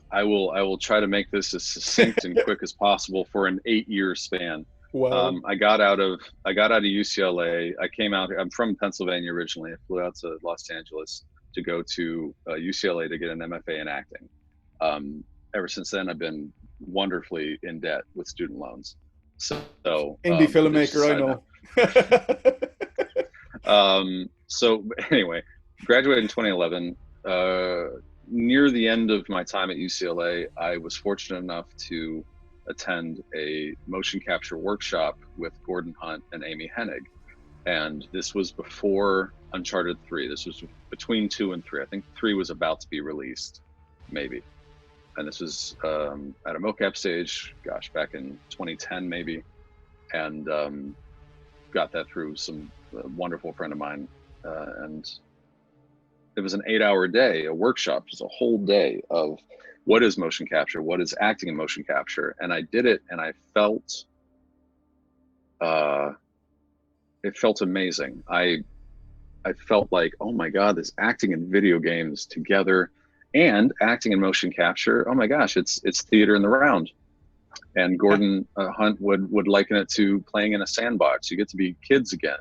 I will try to make this as succinct and quick as possible for an 8-year span. Wow. I got out of UCLA. I came out. I'm from Pennsylvania originally. I flew out to Los Angeles to go to UCLA to get an MFA in acting. Ever since then, I've been wonderfully in debt with student loans. So indie filmmaker, I know. So anyway, graduated in 2011. Near the end of my time at UCLA, I was fortunate enough to attend a motion capture workshop with Gordon Hunt and Amy Hennig. And this was before Uncharted 3. This was between 2 and 3. I think 3 was about to be released, maybe. And this was at a mocap stage, gosh, back in 2010 maybe. And got that through some wonderful friend of mine. And it was an 8-hour day, a workshop, just a whole day of what is motion capture, what is acting in motion capture. And I did it, and I felt, it felt amazing. I felt like, oh my God, this acting in video games together and acting in motion capture. Oh my gosh, it's theater in the round. And Gordon Hunt would liken it to playing in a sandbox. You get to be kids again,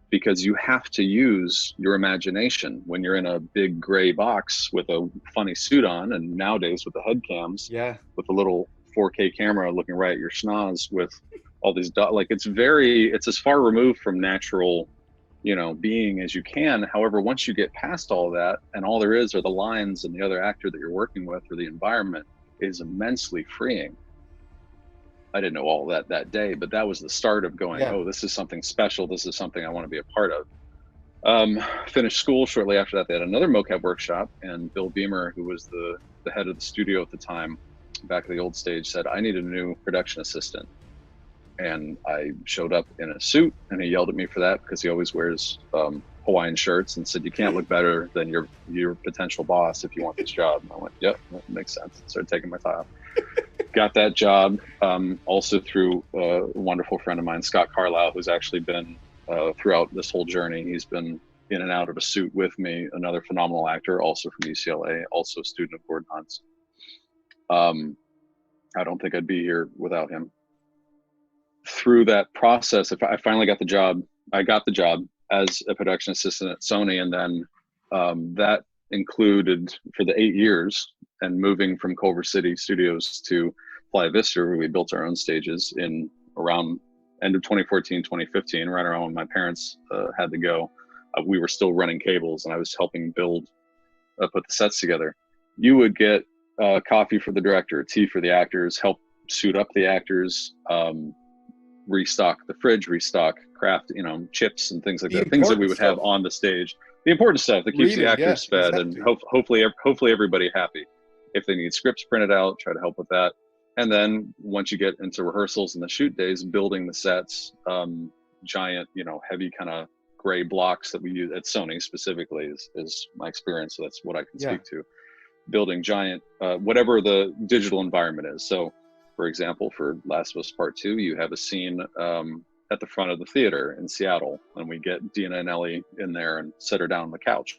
because you have to use your imagination when you're in a big gray box with a funny suit on, and nowadays with the head cams, with a little 4K camera looking right at your schnoz with all these like it's as far removed from natural, being as you can. However, once you get past all of that, and all there is are the lines and the other actor that you're working with or the environment, is immensely freeing. I didn't know all that day, but that was the start of going, oh, this is something special. This is something I want to be a part of. Finished school. Shortly after that, they had another mocap workshop, and Bill Beamer, who was the head of the studio at the time, back at the old stage, said, I need a new production assistant. And I showed up in a suit, and he yelled at me for that, because he always wears Hawaiian shirts, and said, you can't look better than your potential boss if you want this job. And I went, yep, that makes sense. Started taking my tie off. Got that job also through a wonderful friend of mine, Scott Carlisle, who's actually been throughout this whole journey. He's been in and out of a suit with me, another phenomenal actor, also from UCLA, also a student of Gordon Hunt's. I don't think I'd be here without him. Through that process, I finally got the job. I got the job as a production assistant at Sony, and then that included, for the 8 years, and moving from Culver City Studios to Playa Vista, where we built our own stages in around end of 2014, 2015, right around when my parents had to go. We were still running cables, and I was helping build, put the sets together. You would get coffee for the director, tea for the actors, help suit up the actors, restock the fridge, restock craft, chips and things like that, things that we would have on the stage. The important stuff that keeps the actors fed, and hopefully everybody happy. If they need scripts printed out, try to help with that. And then once you get into rehearsals and the shoot days, building the sets, giant, heavy kind of gray blocks that we use at Sony specifically is my experience. So that's what I can speak to. Building giant, whatever the digital environment is. So, for example, for Last of Us Part 2, you have a scene at the front of the theater in Seattle, and we get Dina and Ellie in there and set her down on the couch.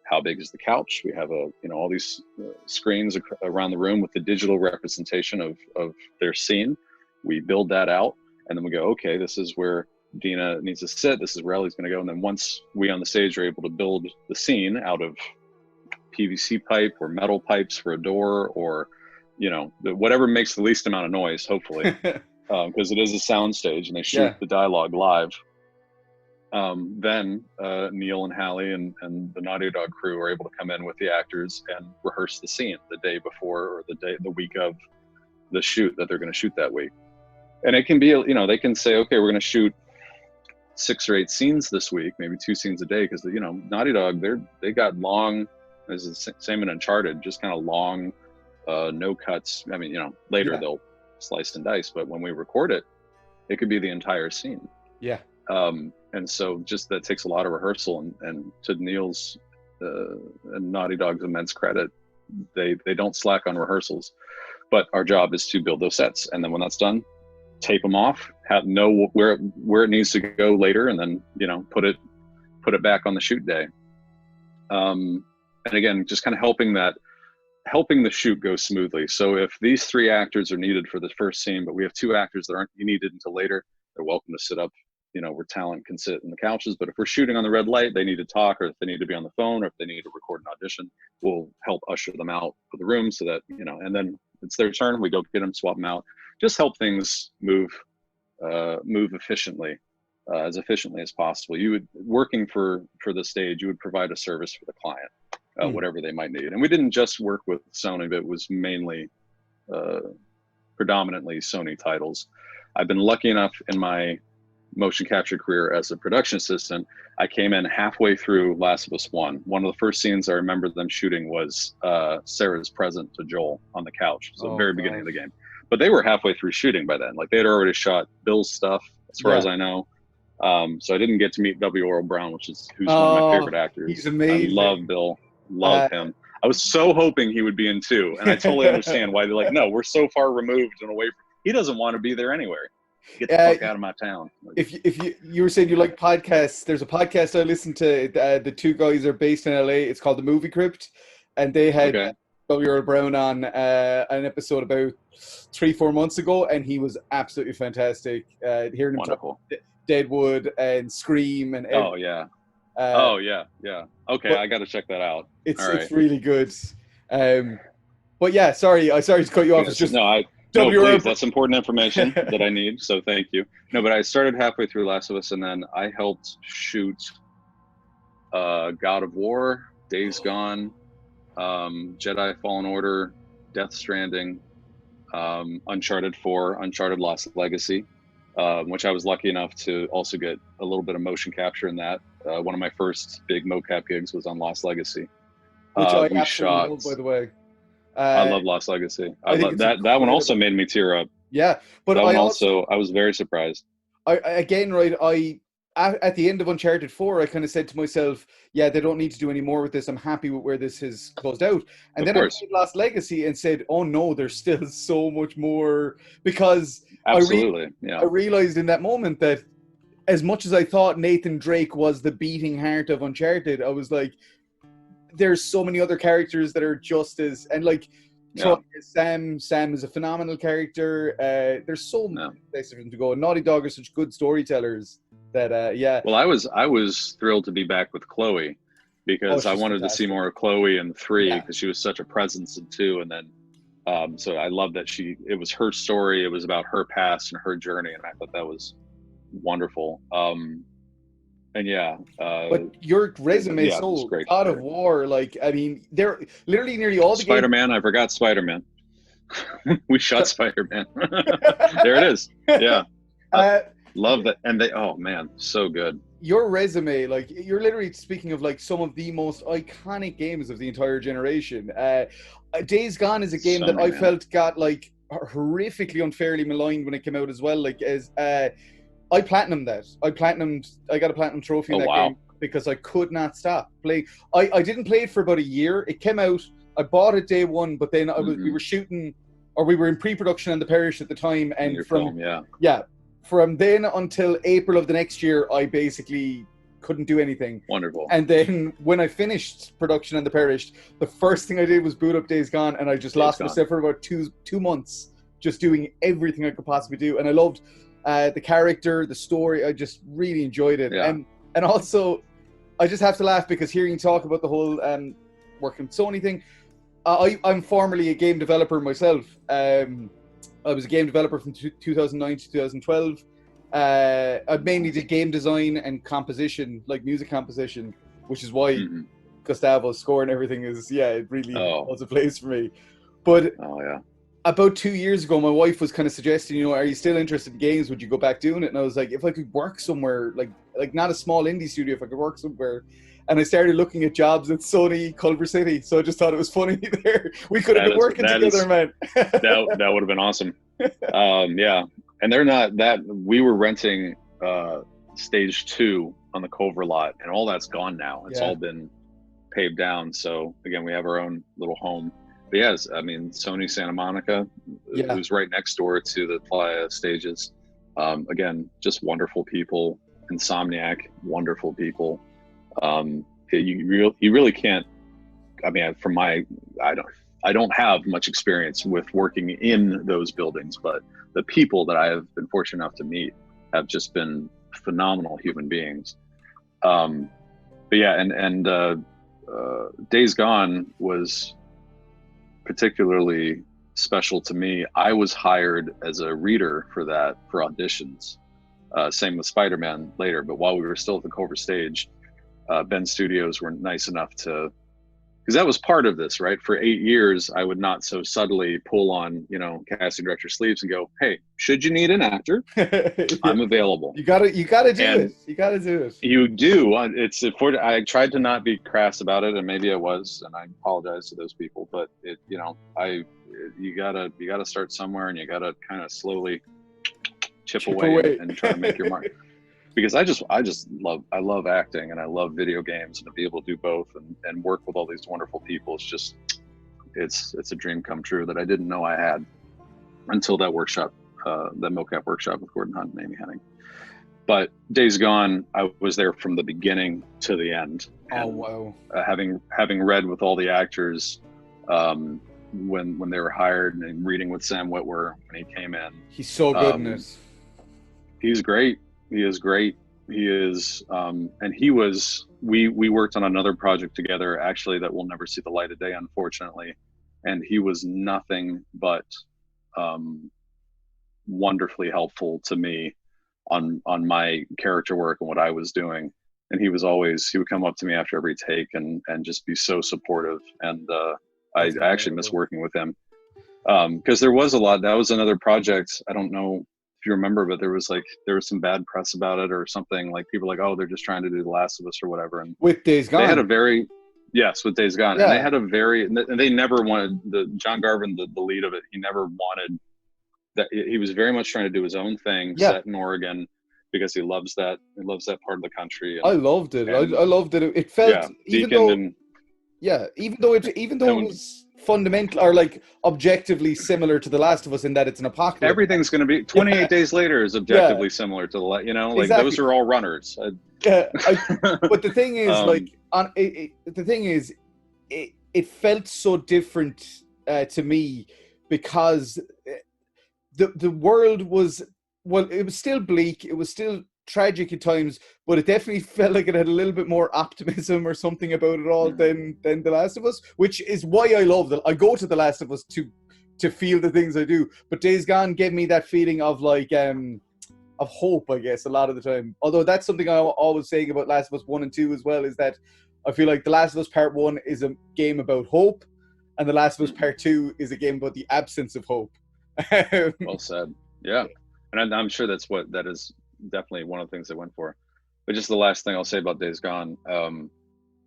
How big is the couch? We have all these screens around the room with the digital representation of their scene. We build that out, and then we go, okay, this is where Dina needs to sit. This is where Ellie's going to go. And then once we on the stage are able to build the scene out of PVC pipe or metal pipes for a door, or whatever makes the least amount of noise, hopefully, because it is a sound stage and they shoot the dialogue live. Then Neil and Hallie and the Naughty Dog crew are able to come in with the actors and rehearse the scene the day before, or the week of the shoot that they're going to shoot that week. And it can be, they can say, okay, we're going to shoot 6 or 8 scenes this week, maybe 2 scenes a day, because Naughty Dog, they got long, as the same in Uncharted, just kind of long, no cuts. I mean, later they'll slice and dice, but when we record it, it could be the entire scene. And so just that takes a lot of rehearsal, and to Neil's and Naughty Dog's immense credit, they don't slack on rehearsals. But our job is to build those sets, and then when that's done, tape them off, know where it needs to go later, and then put it back on the shoot day. And again, just kind of helping the shoot go smoothly. So if these 3 actors are needed for the first scene, but we have 2 actors that aren't needed until later, they're welcome to sit up, where talent can sit in the couches. But if we're shooting on the red light, they need to talk, or if they need to be on the phone, or if they need to record an audition, we'll help usher them out of the room so that, and then it's their turn. We go get them, swap them out, just help things move efficiently, as efficiently as possible. You would, working for the stage, you would provide a service for the client, whatever they might need. And we didn't just work with Sony, but it was mainly, predominantly Sony titles. I've been lucky enough in my motion capture career as a production assistant. I came in halfway through Last of Us 1. One of the first scenes I remember them shooting was Sarah's present to Joel on the couch. It was the very beginning of the game. But they were halfway through shooting by then. Like, they had already shot Bill's stuff, as far as I know. So I didn't get to meet W. Earl Brown, who's one of my favorite actors. He's amazing. I love Bill, love him. I was so hoping he would be in 2, and I totally understand why they're like, no, we're so far removed and away from. He doesn't want to be there anywhere. Get the fuck out of my town. If you were saying you like podcasts, there's a podcast I listen to. The 2 guys are based in LA. It's called The Movie Crypt, and they had W. Earl Brown on an episode about 3-4 months ago, and he was absolutely fantastic. Hearing him talk Deadwood and Scream and oh yeah. Okay, I got to check that out. It's really good. But yeah, sorry to cut you off. It's just no, please. That's important information that I need. So thank you. No, but I started halfway through Last of Us, and then I helped shoot God of War, Days Gone, Jedi Fallen Order, Death Stranding, Uncharted 4, Uncharted Lost Legacy, which I was lucky enough to also get a little bit of motion capture in that. One of my first big mocap gigs was on Lost Legacy. Which I absolutely love, by the way. I love Lost Legacy. I love that. That one also made me tear up. Yeah, but I was very surprised. At the end of Uncharted 4, I kind of said to myself, yeah, they don't need to do any more with this. I'm happy with where this has closed out. And then I played Lost Legacy and said, oh no, there's still so much more, because I realized in that moment that as much as I thought Nathan Drake was the beating heart of Uncharted, I was like, there's so many other characters that are just as, and like Sam is a phenomenal character. There's so many places for them to go. Naughty Dog are such good storytellers that Well, I was thrilled to be back with Chloe, because I wanted to see more of Chloe in 3, because she was such a presence in 2, and then so I love that it was her story. It was about her past and her journey, and I thought that was wonderful. And but your resume is so God of War, like, I mean, they're literally nearly all the Spider-Man. I forgot Spider-Man. We shot Spider-Man. There it is. Yeah. Love that. And oh man, so good. Your resume, like, you're literally speaking of like some of the most iconic games of the entire generation. Days Gone is a game that I felt got like horrifically unfairly maligned when it came out as well. Like, I platinumed that. I got a platinum trophy in that game because I could not stop playing. I didn't play it for about a year. It came out, I bought it day one, but then we were shooting, or we were in pre-production on the Parish at the time, and from then until April of the next year, I basically couldn't do anything. Wonderful. And then when I finished production on the Parish, the first thing I did was boot up Days Gone, and I just lost myself for about two months just doing everything I could possibly do. And I loved the character, the story. I just really enjoyed it. And also, I just have to laugh because hearing you talk about the whole working with Sony thing, I'm formerly a game developer myself. I was a game developer from 2009 to 2012. I mainly did game design and composition, like music composition, which is why Gustavo's score and everything is, it really holds a place for me. But about 2 years ago, my wife was kind of suggesting, are you still interested in games? Would you go back doing it? And I was like, if I could work somewhere, like not a small indie studio, if I could work somewhere. And I started looking at jobs at Sony Culver City. So I just thought it was funny there. We could have been working together, man. that would have been awesome. And they're not that, we were renting stage 2 on the Culver lot, and all that's gone now. It's all been paved down. So again, we have our own little home. But yes, I mean, Sony Santa Monica, who's right next door to the Playa stages. Again, just wonderful people. Insomniac, wonderful people. You really can't. I mean, I don't have much experience with working in those buildings, but the people that I have been fortunate enough to meet have just been phenomenal human beings. Days Gone was particularly special to me. I was hired as a reader for auditions. Same with Spider-Man later, but while we were still at the Culver stage, Ben Studios were nice enough to, because that was part of this, right? For 8 years, I would not so subtly pull on, casting director sleeves and go, "Hey, should you need an actor, I'm available." You gotta do it. You gotta do it. You do. I tried to not be crass about it, and maybe I was, and I apologize to those people. But you gotta start somewhere, and you gotta kind of slowly chip away and try to make your mark. because I love acting and I love video games, and to be able to do both and work with all these wonderful people, it's a dream come true that I didn't know I had until that workshop, that mocap workshop with Gordon Hunt and Amy Henning. But Days Gone, I was there from the beginning to the end. Oh, And, wow. having read with all the actors when they were hired, and reading with Sam Witwer when he came in. He's so good in it. He's great. He is great. He is, and he was. We worked on another project together, actually, that will never see the light of day, unfortunately. And he was nothing but wonderfully helpful to me on my character work and what I was doing. And he would come up to me after every take and just be so supportive. And I actually miss working with him, because there was a lot. That was another project. I don't know if you remember, but there was some bad press about it or something. Like, people like, oh, they're just trying to do The Last of Us or whatever. And with Days Gone, they had a very with Days Gone, yeah. And they had and they never wanted John Garvin, the lead of it. He never wanted that. He was very much trying to do his own thing, set in Oregon, because he loves that part of the country. And, I loved it. I loved it. It felt, even though it was fundamental or like objectively similar to The Last of Us in that it's an apocalypse. Everything's going to be 28 days later is objectively similar to like exactly. Those are all runners. But the thing is, it felt so different to me, because the world was, well, it was still bleak, it was still tragic at times, but it definitely felt like it had a little bit more optimism or something about it all than The Last of Us, which is why I love I go to The Last of Us to feel the things I do. But Days Gone gave me that feeling of like of hope, I guess, a lot of the time. Although that's something I always saying about Last of Us 1 and 2 as well, is that I feel like The Last of Us Part 1 is a game about hope, and The Last of Us Part 2 is a game about the absence of hope. Well said. Yeah. And I'm sure that is definitely one of the things I went for. But just the last thing I'll say about Days Gone,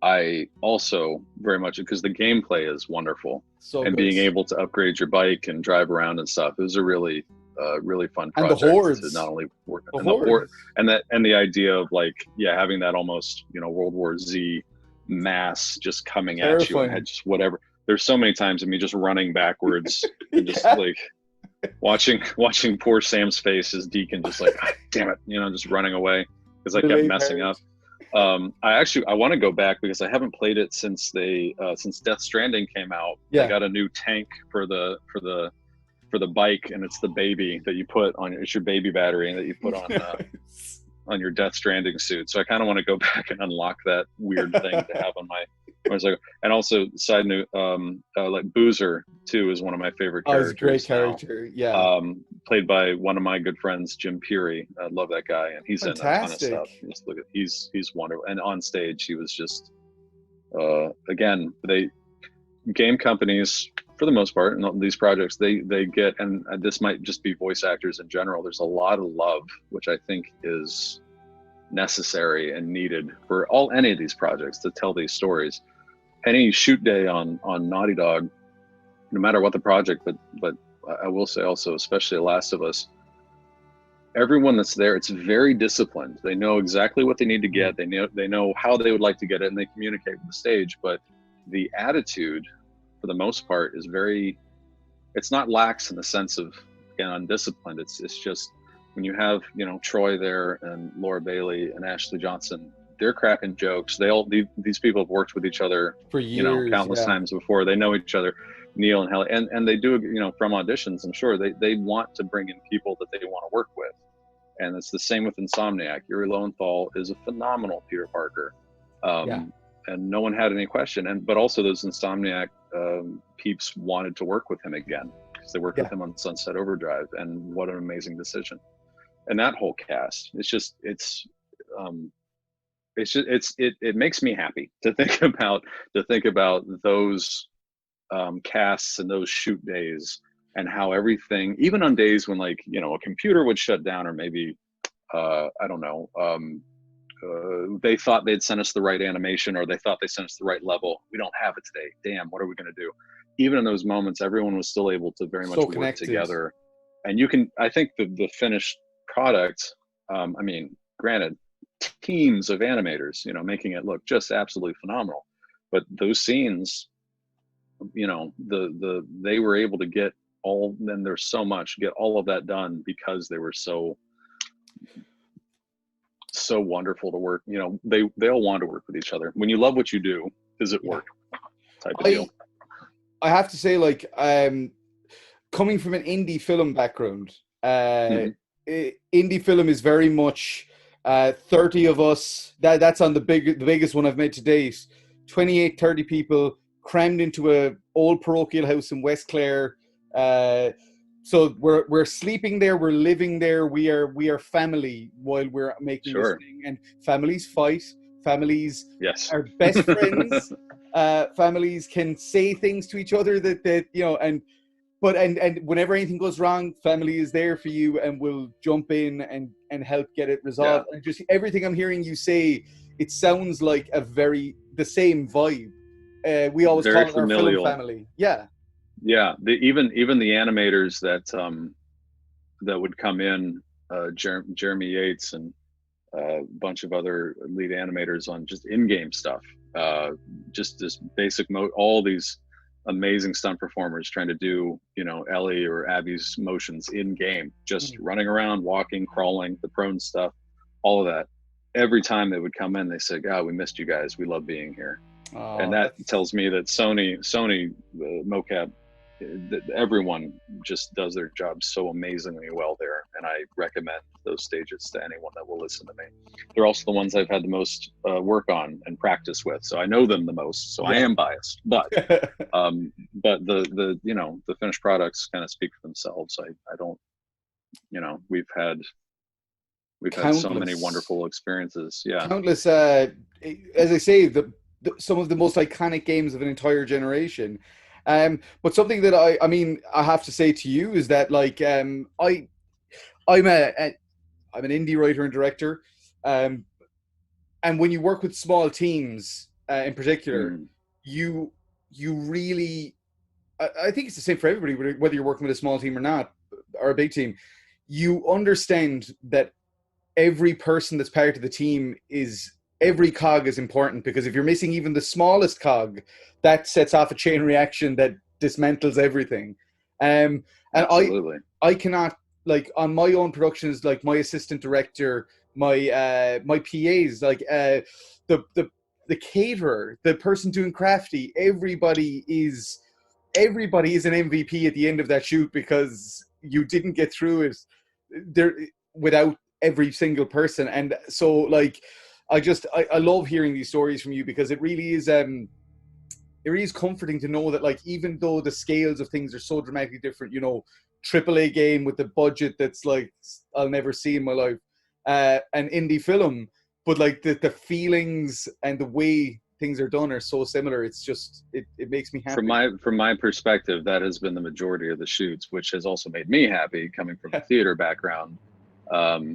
I also very much, because the gameplay is wonderful, and being able to upgrade your bike and drive around and stuff, it was a really fun project. And the hordes, to not only work and the idea of like having that almost World War Z mass just coming at you, and had just whatever. There's so many times of me just running backwards and just like watching poor Sam's face as Deacon just like, God damn it, just running away because I kept messing up. I want to go back because I haven't played it since Death Stranding came out. They got a new tank for the bike, and it's the baby that you put on. It's your baby battery that you put on your Death Stranding suit. So I kind of want to go back and unlock that weird thing to have on my motorcycle. And also, side note, like Boozer too is one of my favorite characters. Oh, he's a great character. Played by one of my good friends, Jim Peary. I love that guy, and he's fantastic. In a ton of stuff. Just look at, he's wonderful. And on stage, he was just again, game companies, for the most part, in these projects, they get, and this might just be voice actors in general, there's a lot of love, which I think is necessary and needed for any of these projects to tell these stories. Any shoot day on Naughty Dog, no matter what the project, but I will say also, especially The Last of Us, everyone that's there, it's very disciplined. They know exactly what they need to get. They know how they would like to get it, and they communicate with the stage. But the attitude, for the most part, is it's not lax in the sense of, again, undisciplined. It's just when you have Troy there and Laura Bailey and Ashley Johnson, they're cracking jokes. These people have worked with each other for years, countless times before. They know each other, Neil and Hallie, and they do from auditions. I'm sure they want to bring in people that they want to work with, and it's the same with Insomniac. Yuri Lowenthal is a phenomenal Peter Parker. And no one had any question. But also those Insomniac peeps wanted to work with him again because they worked with him on Sunset Overdrive, and what an amazing decision. And that whole cast, it makes me happy to think about those casts and those shoot days, and how everything, even on days when a computer would shut down, or maybe I don't know, they thought they'd sent us the right animation, or they thought they sent us the right level. We don't have it today. Damn, what are we going to do? Even in those moments, everyone was still able to very much work together. And I think the finished product, granted, teams of animators, making it look just absolutely phenomenal. But those scenes, they were able to get get all of that done because they were so wonderful to work. They all want to work with each other. When you love what you do, does it work? Type of deal. I have to say, like, coming from an indie film background, indie film is very much 30 of us. That's on the biggest one I've made to date. 28, 30 people crammed into a old parochial house in West Clare. So we're sleeping there, we're living there, we are family while we're making this thing. And families fight, families are best friends. Families can say things to each other that and whenever anything goes wrong, family is there for you and will jump in and help get it resolved. And just everything I'm hearing you say, it sounds like the same vibe. We always very call it familial. our film family. Yeah. Even the animators that would come in, Jeremy Yates and a bunch of other lead animators on just in-game stuff, just this basic mode, all these amazing stunt performers trying to do Ellie or Abby's motions in game, just running around, walking, crawling, the prone stuff, all of that. Every time they would come in, they said, "God, we missed you guys. We love being here." And that tells me that Sony mocap, everyone just does their job so amazingly well there, and I recommend those stages to anyone that will listen to me. They're also the ones I've had the most work on and practice with, so I know them the most. So I am biased, but the finished products kind of speak for themselves. I don't, we've had so many wonderful experiences. Countless. As I say, some of the most iconic games of an entire generation. But something that I have to say to you is that, like, I'm an indie writer and director, and when you work with small teams, in particular, you really, I think it's the same for everybody, whether you're working with a small team or not, or a big team. You understand that every person that's part of the team every cog is important, because if you're missing even the smallest cog, that sets off a chain reaction that dismantles everything. And absolutely. I cannot, like, on my own productions, like my assistant director, my PAs, like the caterer, the person doing crafty, everybody is an MVP at the end of that shoot, because you didn't get through it there without every single person. And so, like, I love hearing these stories from you, because it really is comforting to know that, like, even though the scales of things are so dramatically different, AAA game with the budget that's like I'll never see in my life, an indie film, but like the feelings and the way things are done are so similar. It's just it makes me happy. From my perspective, that has been the majority of the shoots, which has also made me happy, coming from a theater background.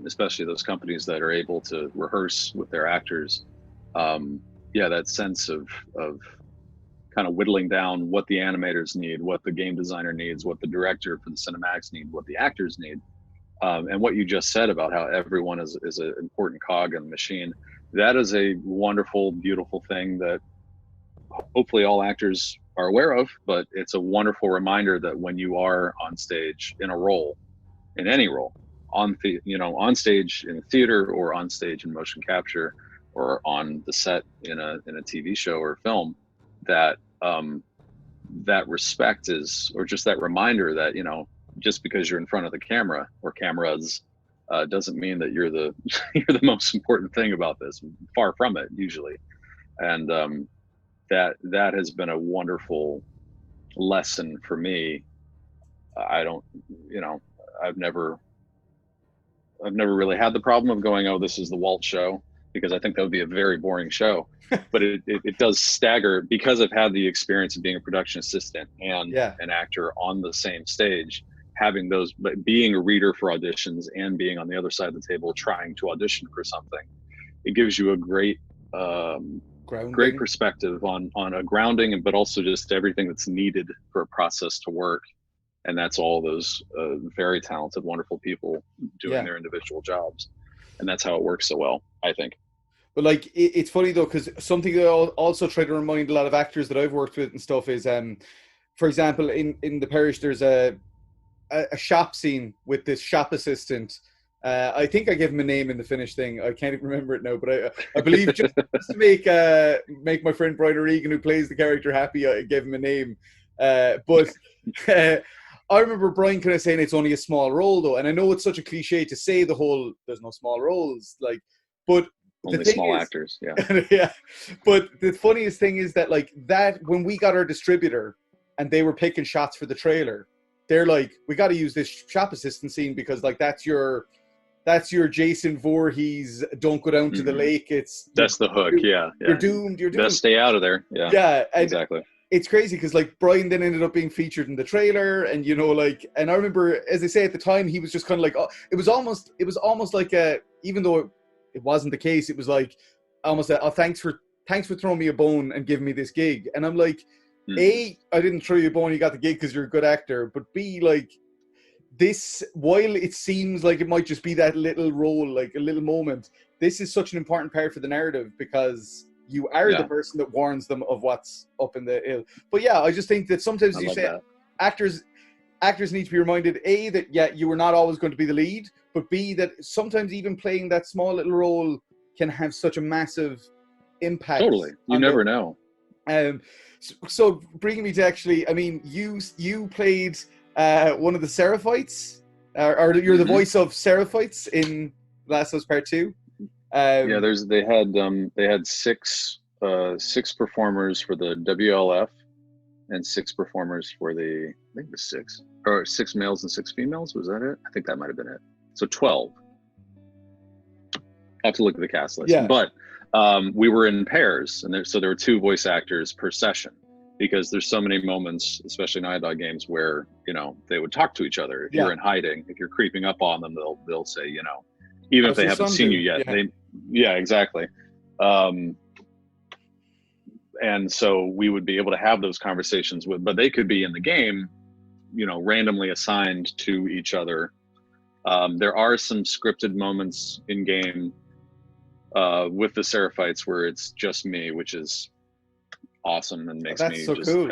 Especially those companies that are able to rehearse with their actors. That sense of kind of whittling down what the animators need, what the game designer needs, what the director for the cinematics need, what the actors need, and what you just said about how everyone is an important cog in the machine. That is a wonderful, beautiful thing that hopefully all actors are aware of, but it's a wonderful reminder that when you are on stage in a role, in any role, on stage in a theater, or on stage in motion capture, or on the set in a TV show or film, that that respect is, or just that reminder that just because you're in front of the camera or cameras doesn't mean that you're the most important thing about this. Far from it, usually. And that has been a wonderful lesson for me. I've never really had the problem of going, oh, this is the Walt show, because I think that would be a very boring show. But it does stagger, because I've had the experience of being a production assistant and an actor on the same stage, having those, but being a reader for auditions and being on the other side of the table trying to audition for something. It gives you a great perspective on a grounding, but also just everything that's needed for a process to work. And that's all those very talented, wonderful people doing their individual jobs. and that's how it works so well, I think. But like, it's funny though, because something that I also try to remind a lot of actors that I've worked with and stuff is, for example, in the parish, there's a shop scene with this shop assistant. I think I gave him a name in the finished thing. I can't even remember it now, but I believe just to make my friend Brian O'Regan, who plays the character, happy, I gave him a name. But I remember Brian kind of saying it's only a small role though, and I know it's such a cliche to say the whole there's no small roles, like, but only small actors, yeah. Yeah. But the funniest thing is that like that when we got our distributor and they were picking shots for the trailer, they're like, we got to use this shop assistant scene because like that's your Jason Voorhees, don't go down to the lake. That's the hook. Yeah. You're doomed. Best stay out of there. Yeah. Yeah. Exactly. It's crazy because like Brian then ended up being featured in the trailer, and you know, like, and I remember, as I say, at the time he was just kind of like, oh, it was almost like even though it wasn't the case, it was like almost thanks for throwing me a bone and giving me this gig. And I'm like, A, I didn't throw you a bone, you got the gig because you're a good actor, but B, like, this, while it seems like it might just be that little role, like a little moment, this is such an important part for the narrative because you are the person that warns them of what's up in the hill. But yeah, I just think that sometimes you say actors need to be reminded, A, that you were not always going to be the lead, but B, that sometimes even playing that small little role can have such a massive impact. Totally. You never know. So bringing me to actually, I mean, you played one of the Seraphites, or you're the voice of Seraphites in Last of Us Part 2. Yeah, they had six performers for the WLF and 6 performers for I think it was 6 males and 6 females. Was that it? I think that might have been it. So 12. I have to look at the cast list. Yeah. But we were in pairs, and there were 2 voice actors per session because there's so many moments, especially in Naughty Dog games, where they would talk to each other. If you're in hiding, if you're creeping up on them, they'll say, even if they haven't seen you yet, exactly. And so we would be able to have those conversations but they could be in the game, randomly assigned to each other. There are some scripted moments in game with the Seraphites where it's just me, which is awesome and makes me so cool.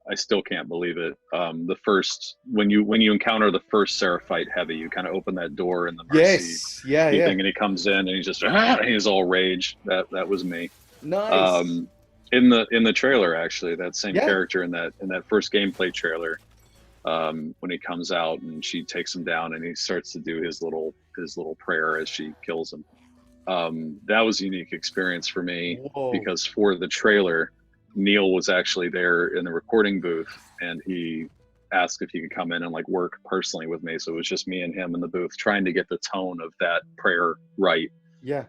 I still can't believe it. The first, when you encounter the first Seraphite heavy, you kind of open that door in the mercy thing, and he comes in and he's just and he's all rage. That was me. Nice. In the trailer, actually, that same character in that first gameplay trailer, when he comes out and she takes him down and he starts to do his little prayer as she kills him. That was a unique experience for me. Whoa. Because for the trailer, Neil was actually there in the recording booth, and he asked if he could come in and like work personally with me. So it was just me and him in the booth trying to get the tone of that prayer right. Yeah.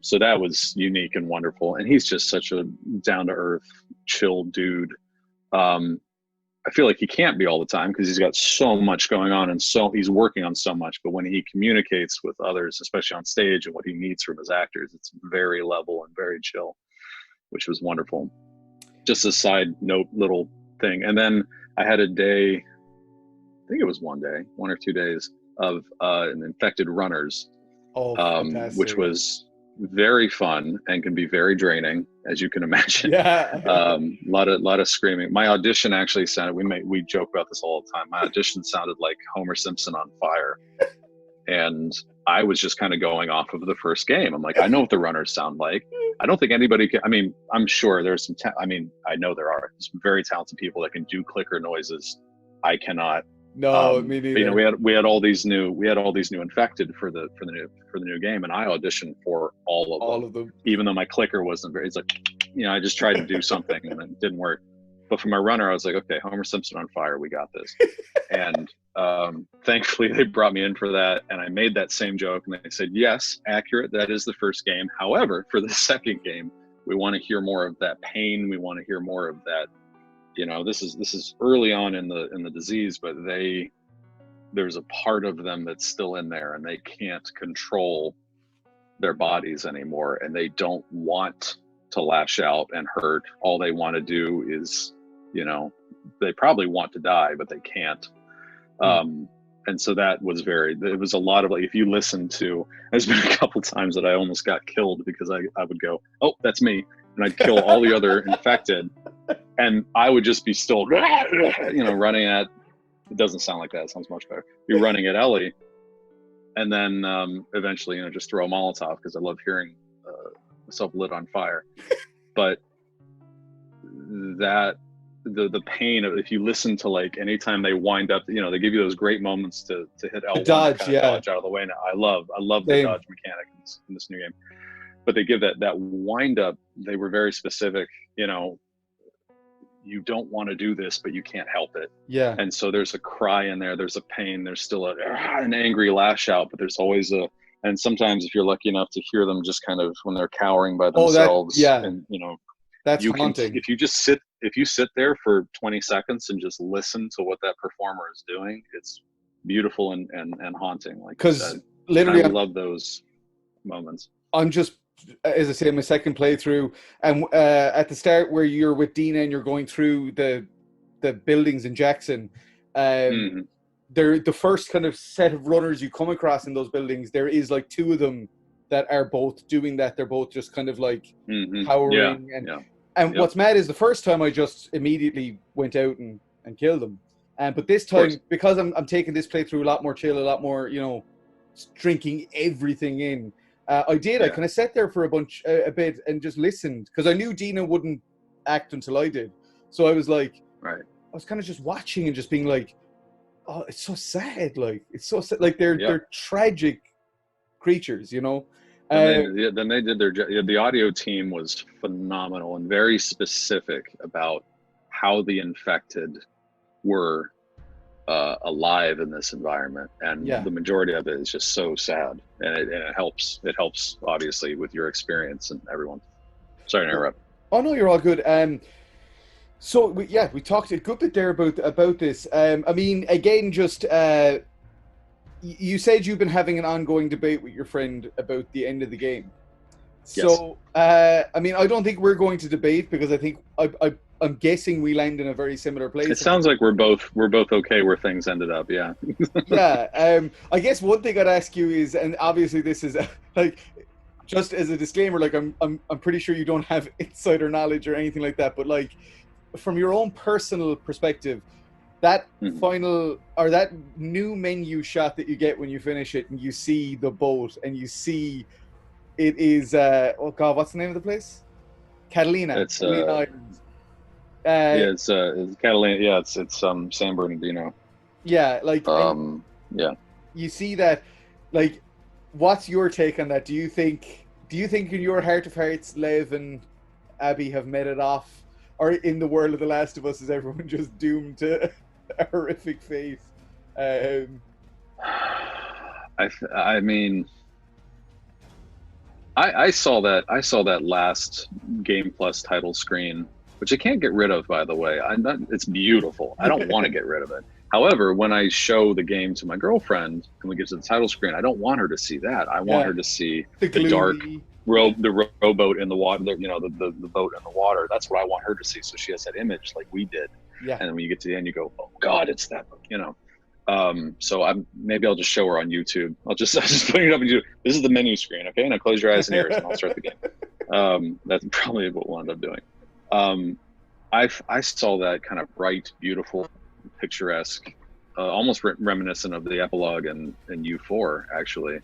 So that was unique and wonderful. And he's just such a down-to-earth, chill dude. I feel like he can't be all the time because he's got so much going on, and so he's working on so much. But when he communicates with others, especially on stage, and what he needs from his actors, it's very level and very chill, which was wonderful. Just a side note, little thing. And then I had a day, I think it was 1 or 2 days of an infected runners, which was very fun and can be very draining, as you can imagine. Yeah. A lot of screaming. My audition actually sounded, we joke about this all the time. My audition sounded like Homer Simpson on fire. And I was just kind of going off of the first game. I'm like, I know what the runners sound like. I don't think anybody can, I'm sure there's some, I know there are some very talented people that can do clicker noises. I cannot. No, me neither. We had all these new infected for the new game, and I auditioned for all of them. Even though my clicker wasn't very, it's like, I just tried to do something and it didn't work. But for my runner, I was like, okay, Homer Simpson on fire, we got this. And thankfully they brought me in for that, and I made that same joke, and they said, yes, accurate, that is the first game. However, for the second game, we want to hear more of that pain. We want to hear more of that. This is early on in the disease, but there's a part of them that's still in there, and they can't control their bodies anymore, and they don't want to lash out and hurt. All they want to do is, they probably want to die, but they can't. And so that was it was a lot of like, if you listen to, there's been a couple times that I almost got killed because I would go, oh, that's me. And I'd kill all the other infected. And I would just be still, running at, it doesn't sound like that. It sounds much better. You're running at Ellie. And then eventually, just throw a Molotov because I love hearing myself lit on fire. But that, the pain of, if you listen to like anytime they wind up, they give you those great moments to hit L1 dodge, and kind of dodge out of the way. Now I love the Same. dodge mechanic in this new game. But they give that wind up. They were very specific. You don't want to do this, but you can't help it. Yeah. And so there's a cry in there. There's a pain. There's still an angry lash out, but there's always and sometimes if you're lucky enough to hear them just kind of when they're cowering by themselves, and that's you haunting. can, if you sit there for 20 seconds and just listen to what that performer is doing, it's beautiful and haunting. Like, because literally I love those moments. I'm just, as I say, my second playthrough, and at the start where you're with Dina and you're going through the buildings in Jackson, they're the first kind of set of runners you come across in those buildings. There is like two of them that are both doing that. They're both just kind of like powering. And what's mad is the first time I just immediately went out and killed them. But this time, because I'm taking this playthrough a lot more chill, a lot more, drinking everything in. I kind of sat there for a bit and just listened because I knew Dina wouldn't act until I did. So I was like, I was kind of just watching and just being like, oh, it's so sad. Like, it's so sad. Like they're tragic creatures, And then they did the audio team was phenomenal and very specific about how the infected were alive in this environment, and the majority of it is just so sad, and it helps obviously with your experience and everyone. Sorry to interrupt. Oh no, you're all good. So we talked a good bit there about this. I mean, again, just you said you've been having an ongoing debate with your friend about the end of the game. So I mean, I don't think we're going to debate because I think I'm guessing we land in a very similar place. It sounds like we're both okay where things ended up. Yeah. I guess one thing I'd ask you is, and obviously this is like, just as a disclaimer, like I'm pretty sure you don't have insider knowledge or anything like that, but like from your own personal perspective, that final or that new menu shot that you get when you finish it and you see the boat and you see it is oh god, what's the name of the place? Catalina. It's Catalina Island. It's Catalina. Yeah, it's San Bernardino. Yeah, like you see that. Like, what's your take on that? Do you think in your heart of hearts, Lev and Abby have made it off, or in the world of The Last of Us is everyone just doomed to a horrific fate? I mean, I saw that last Game Plus title screen, which I can't get rid of, by the way. It's beautiful. I don't want to get rid of it. However, when I show the game to my girlfriend and we get to the title screen, I don't want her to see that. I want her to see the dark rowboat in the water, the boat in the water. That's what I want her to see. So she has that image like we did. Yeah. And then when you get to the end, you go, oh God, it's that book, So maybe I'll just show her on YouTube. I'll just put it up and do. This is the menu screen, okay? Now close your eyes and ears, and I'll start the game. That's probably what we'll end up doing. I saw that kind of bright, beautiful, picturesque, almost reminiscent of the epilogue in U4, actually.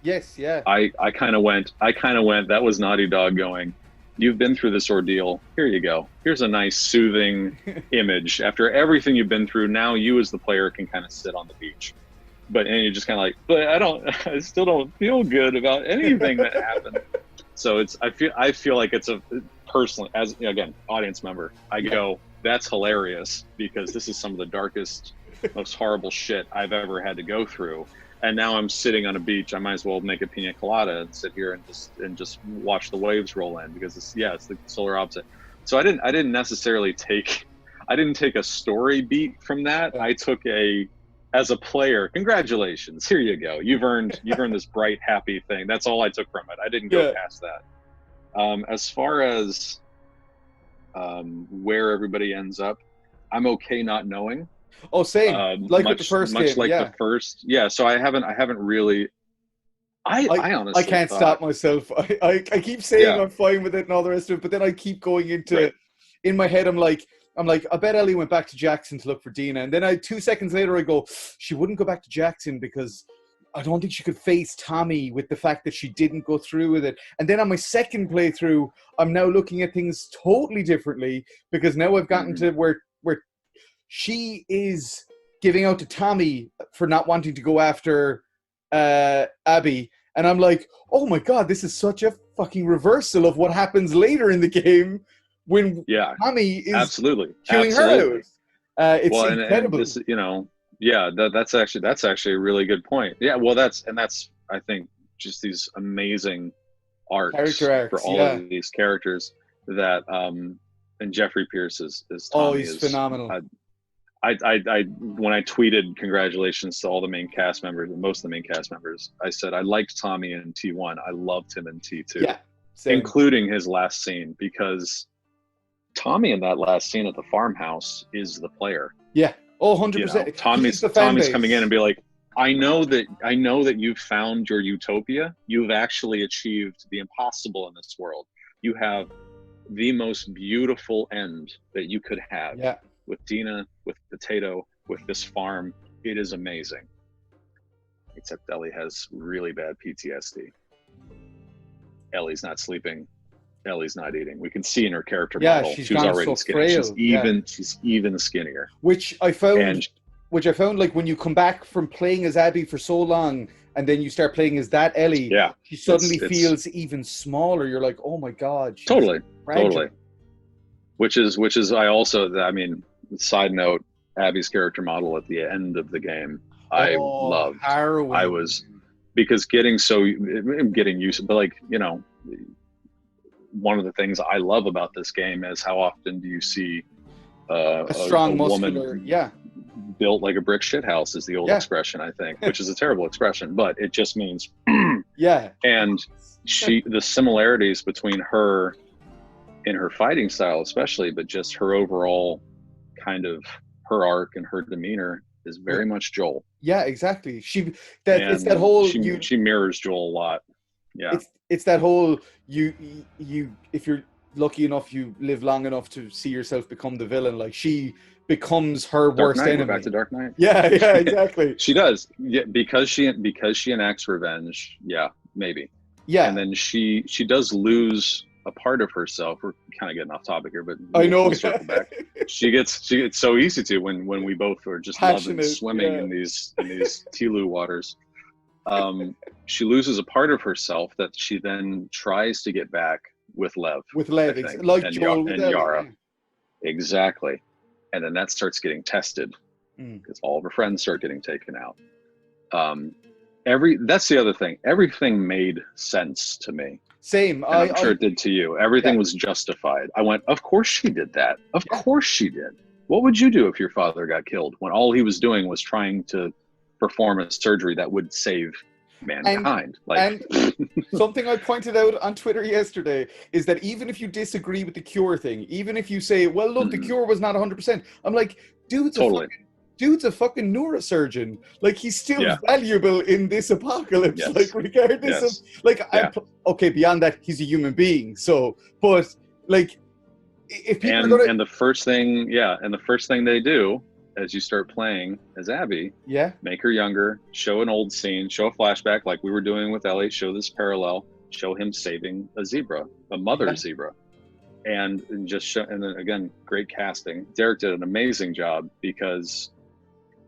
Yes, yeah. I kind of went. That was Naughty Dog going, you've been through this ordeal. Here you go. Here's a nice, soothing image. After everything you've been through, now you as the player can kind of sit on the beach. And you're just kind of like, but I still don't feel good about anything that happened. So I feel like it's a personally, as again, audience member, I go, that's hilarious because this is some of the darkest, most horrible shit I've ever had to go through. And now I'm sitting on a beach. I might as well make a pina colada and sit here and just watch the waves roll in because it's the solar opposite. So I didn't necessarily take a story beat from that. I took as a player, congratulations, here you go. You've earned this bright, happy thing. That's all I took from it. I didn't go past that. As far as where everybody ends up, I'm okay not knowing. Oh, same. Like with the first much game, like yeah. the first. Yeah, so I haven't really. I I honestly can't thought, stop myself. I keep saying yeah, I'm fine with it and all the rest of it, but then I keep going right. into in my head. I'm like, I bet Ellie went back to Jackson to look for Dina, and then 2 seconds later I go, she wouldn't go back to Jackson because I don't think she could face Tommy with the fact that she didn't go through with it. And then on my second playthrough, I'm now looking at things totally differently because now I've gotten Hmm. to where she is giving out to Tommy for not wanting to go after Abby. And I'm like, oh my God, this is such a fucking reversal of what happens later in the game when Yeah, Tommy is absolutely, chewing her out. absolutely. It's Well, and incredible. this, yeah, that's actually a really good point. Yeah, well, that's I think just these amazing Character arcs for arcs, all of yeah. these characters that and Jeffrey Pierce is Oh, Tommy he's is. phenomenal. I when I tweeted congratulations to all the main cast members, most of the main cast members, I said I liked Tommy in T1. I loved him in T2, Yeah, same. including his last scene, because Tommy in that last scene at the farmhouse is the player. Yeah. Oh, You know, 100%. He's Tommy's the fan Tommy's coming in base. and be like, I know that you've found your utopia. You've actually achieved the impossible in this world. You have the most beautiful end that you could have Yeah. with Dina, with Potato, with this farm. It is amazing. Except Ellie has really bad PTSD. Ellie's not sleeping. Ellie's not eating. We can see in her character Yeah, model, she's she was gone already so skinny. frail. Yeah. She's even skinnier. Which I found And like when you come back from playing as Abby for so long and then you start playing as that Ellie, yeah, she suddenly it's feels even smaller. You're like, oh my God, she's totally, fragile. totally. Which is I also, I mean, side note, Abby's character model at the end of the game, I Oh, loved. I harrowing. was, because getting used, but like, one of the things I love about this game is how often do you see A a strong, muscular, woman yeah. built like a brick shit house is the old Yeah. expression, I think, which is a terrible expression, but it just means. Yeah. And the similarities between her in her fighting style especially, but just her overall kind of, her arc and her demeanor is Yeah. very much Joel. Yeah, exactly. It's that And whole she mirrors Joel a lot. Yeah, it's that whole you if you're lucky enough you live long enough to see yourself become the villain, like she becomes her Dark worst Knight. We're back enemy. to Dark Knight. Yeah, exactly. She does. Yeah, because she enacts revenge. Yeah, maybe. Yeah, And then she does lose a part of herself. We're kind of getting off topic here, but I know. we'll circle back. She gets so easy to, when we both were just loving Passionate, swimming yeah. in these TLOU waters. She loses a part of herself that she then tries to get back with Lev, With I Lev, think, like Joel with and Ellie. Yara. Yeah. Exactly. And then that starts getting tested because all of her friends start getting taken out. That's the other thing. Everything made sense to me. Same. And I'm sure it did to you. Everything Yeah. was justified. I went, of course she did that. Of Yeah. course she did. What would you do if your father got killed when all he was doing was trying to perform a surgery that would save mankind? And something I pointed out on Twitter yesterday is that even if you disagree with the cure thing, even if you say, well, look, the cure was not 100%, I'm like, dude's a fucking neurosurgeon. Like, he's still valuable in this apocalypse. Yes. Like, regardless of, like, okay, beyond that, he's a human being. So, but like, if people are gonna, and the first thing they do as you start playing as Abby, make her younger, show an old scene, show a flashback like we were doing with Ellie, show this parallel, show him saving a zebra, a mother zebra. And just show, and then again, great casting. Derek did an amazing job because,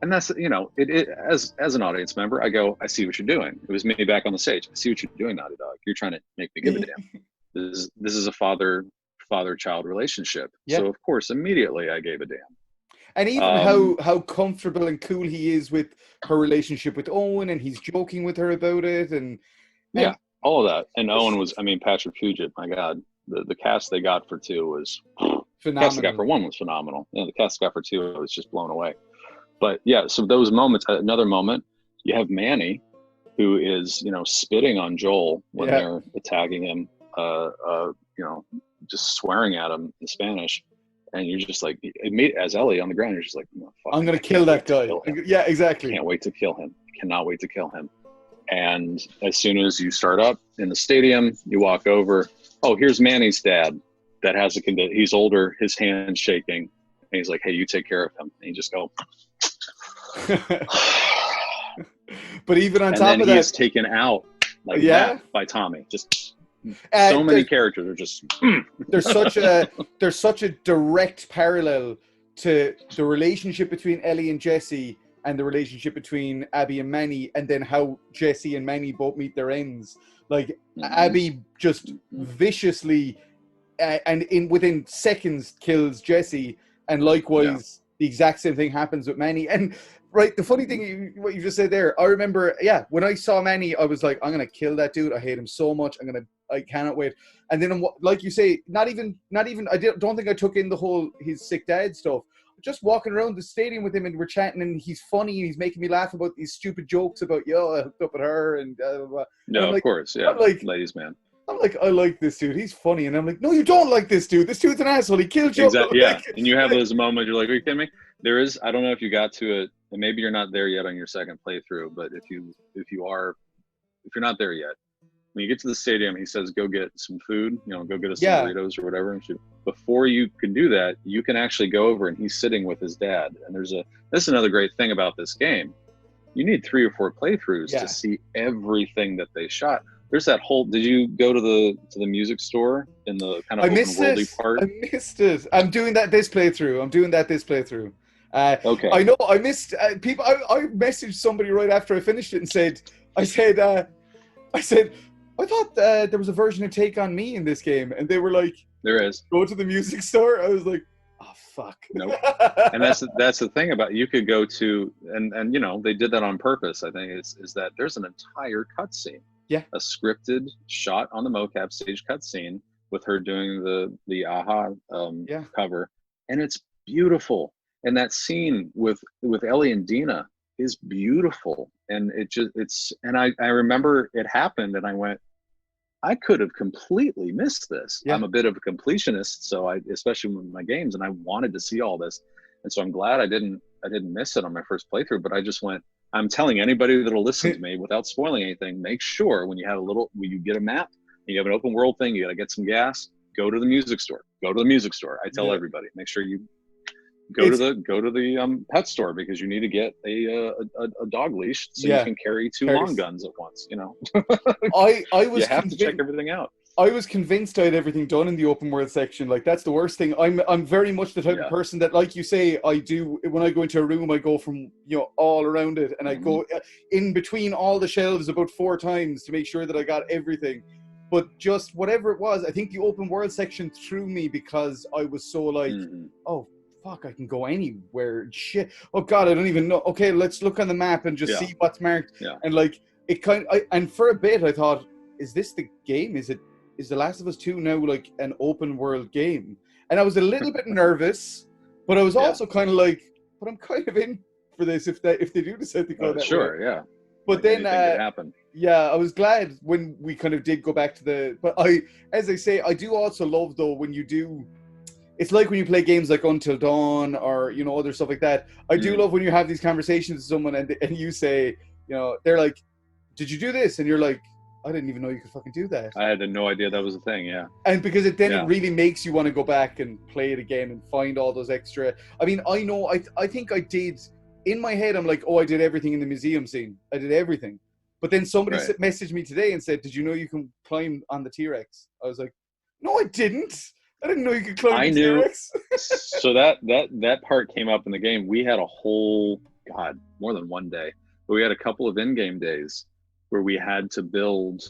and that's, as an audience member, I go, I see what you're doing. It was me back on the stage. I see what you're doing, Naughty Dog. You're trying to make me give a damn. This is a father-child relationship. So of course, immediately I gave a damn. And even how comfortable and cool he is with her relationship with Owen, and he's joking with her about it, and all of that. And Owen was, I mean, Patrick Fugit, my God, the cast they got for 2 was phenomenal. The cast they got for 1 was phenomenal. The cast they got for 2 was just blown away. But yeah, so those moments. Another moment, you have Manny, who is spitting on Joel when they're attacking him, just swearing at him in Spanish. And you're just like, as Ellie on the ground, you're just like, no, fuck, I'm gonna kill that guy. Yeah, exactly. Can't wait to kill him. Cannot wait to kill him. And as soon as you start up in the stadium, you walk over. Oh, here's Manny's dad. That has a condition. He's older. His hand's shaking, and he's like, "Hey, you take care of him." And you just go. But even on and top then of he that, is taken out like that by Tommy. Just so many characters are just. there's such a direct parallel to the relationship between Ellie and Jesse and the relationship between Abby and Manny, and then how Jesse and Manny both meet their ends. Like Abby just viciously and within seconds kills Jesse, and likewise the exact same thing happens with Manny. And right, the funny thing, what you just said there, I remember, when I saw Manny, I was like, I'm gonna kill that dude. I hate him so much. I cannot wait. And then, like you say, not even. Don't think I took in the whole his sick dad stuff. Just walking around the stadium with him, and we're chatting, and he's funny, and he's making me laugh about these stupid jokes about, I hooked up with her, and blah, blah. No, of course, yeah. I'm like, ladies man. I'm like, I like this dude. He's funny. And I'm like, no, you don't like this dude. This dude's an asshole. He killed you. Exactly. Yeah. And you have those moments, you're like, are you kidding me? There is, I don't know if you got to it, and maybe you're not there yet on your second playthrough, but if you're not there yet, when you get to the stadium, he says, go get some food, go get us some burritos or whatever. And before you can do that, you can actually go over, and he's sitting with his dad. And this is another great thing about this game. You need 3 or 4 playthroughs to see everything that they shot. There's that whole. Did you go to the music store in the kind of open worldy part? I missed it. I'm doing that this playthrough. Okay. I know I missed people. I messaged somebody right after I finished it and said, I thought there was a version of Take on Me in this game, and they were like, there is. Go to the music store. I was like, oh fuck. Nope. And that's the thing about, you could go to, and they did that on purpose. I think is that there's an entire cutscene. Yeah. A scripted shot on the mocap stage cutscene with her doing the aha cover, and it's beautiful. And that scene with Ellie and Dina is beautiful. And I remember it happened, and I went, I could have completely missed this. Yeah. I'm a bit of a completionist, so especially with my games, and I wanted to see all this, and so I'm glad I didn't miss it on my first playthrough. But I just went. I'm telling anybody that'll listen to me without spoiling anything, make sure when you get a map, and you have an open world thing, you got to get some gas, go to the music store. I tell everybody, make sure you go to the pet store, because you need to get a dog leash so you can carry 2 long guns at once. I was you have to check everything out. I was convinced I had everything done in the open world section. Like, that's the worst thing. I'm very much the type of person that, like you say, I do when I go into a room, I go from all around it, and I go in between all the shelves about 4 times to make sure that I got everything. But just whatever it was, I think the open world section threw me, because I was so like, oh fuck, I can go anywhere. Shit. Oh god, I don't even know. Okay, let's look on the map and just see what's marked. Yeah. And like it and for a bit I thought, is this the game? Is The Last of Us 2 now like an open world game? And I was a little bit nervous, but I was also kind of like, but I'm kind of in for this if they do decide to go that way. Sure, yeah. But then happen. I was glad when we kind of did go back to but as I say, I do also love though when you do. It's like when you play games like Until Dawn or other stuff like that. I do love when you have these conversations with someone and you say, they're like, "Did you do this?" And you're like, "I didn't even know you could fucking do that." I had no idea that was a thing. Yeah. And because it really makes you want to go back and play it again and find all those extra. I mean, I know. I think I did. In my head, I'm like, "Oh, I did everything in the museum scene. I did everything." But then somebody messaged me today and said, "Did you know you can climb on the T-Rex?" I was like, "No, I didn't. I didn't know you could climb the T-Rex." So that part came up in the game. We had a whole, more than one day, but we had a couple of in-game days where we had to build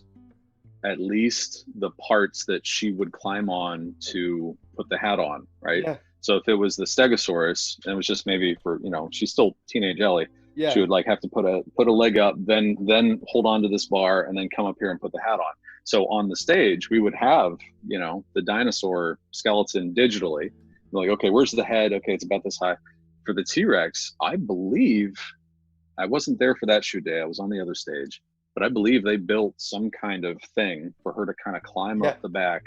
at least the parts that she would climb on to put the hat on, right? Yeah. So if it was the Stegosaurus, and it was just maybe for, she's still teenage Ellie, she would like have to put a leg up, then hold on to this bar, and then come up here and put the hat on. So on the stage, we would have, the dinosaur skeleton digitally. We're like, okay, where's the head? Okay, it's about this high. For the T-Rex, I believe, I wasn't there for that shoot day. I was on the other stage. But I believe they built some kind of thing for her to kind of climb up the back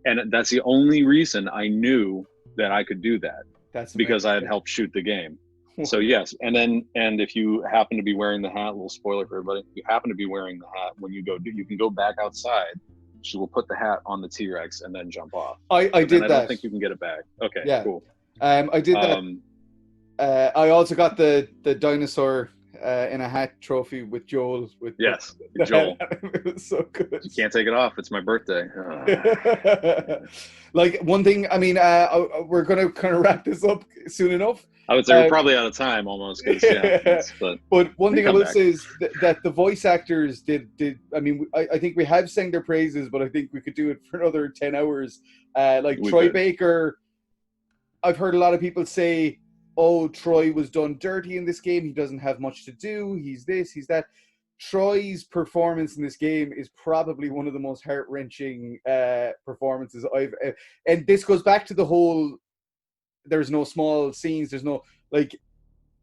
And that's the only reason I knew that I could do that. That's because I had amazing. helped shoot the game. So yes, and if you happen to be wearing the hat, a little spoiler for everybody, if you happen to be wearing the hat when you go, you can go back outside. She will put the hat on the T-Rex and then jump off. I did I that. don't think you can get it back. Okay, yeah. Cool. I did that. I also got the dinosaur in a hat trophy with Joel. Yes, Joel. It was so good. You can't take it off. It's my birthday. Like one thing, I mean, we're going to kind of wrap this up soon enough. I would say we're probably out of time almost. But one thing I will say is that the voice actors did. I mean, I think we have sang their praises, but I think we could do it for another 10 hours. Like Troy Baker, I've heard a lot of people say, oh, Troy was done dirty in this game. He doesn't have much to do. He's this, he's that. Troy's performance in this game is probably one of the most heart-wrenching performances and this goes back to the whole, there's no small scenes, there's no, like,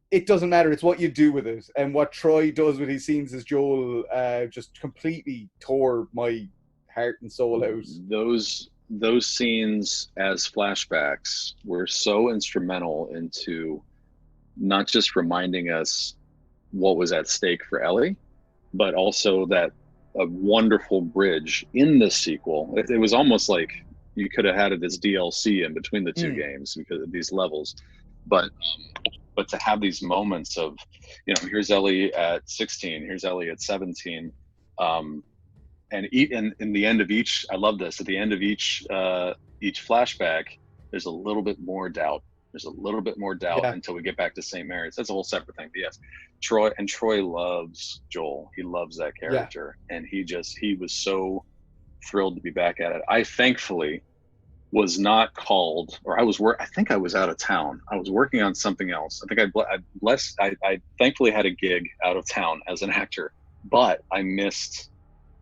it doesn't matter, it's what you do with it. And what Troy does with his scenes as Joel just completely tore my heart and soul out. Those scenes as flashbacks were so instrumental into not just reminding us what was at stake for Ellie, but also that a wonderful bridge in the sequel. It was almost like you could have had it as DLC in between the two games because of these levels. But to have these moments of, here's Ellie at 16, here's Ellie at 17, and in the end of each, I love this. At the end of each flashback, there's a little bit more doubt. There's a little bit more doubt until we get back to St. Mary's. That's a whole separate thing. But yes, Troy loves Joel. He loves that character, and he was so thrilled to be back at it. I thankfully was not called, or I think I was out of town. I was working on something else. I think I thankfully had a gig out of town as an actor, but I missed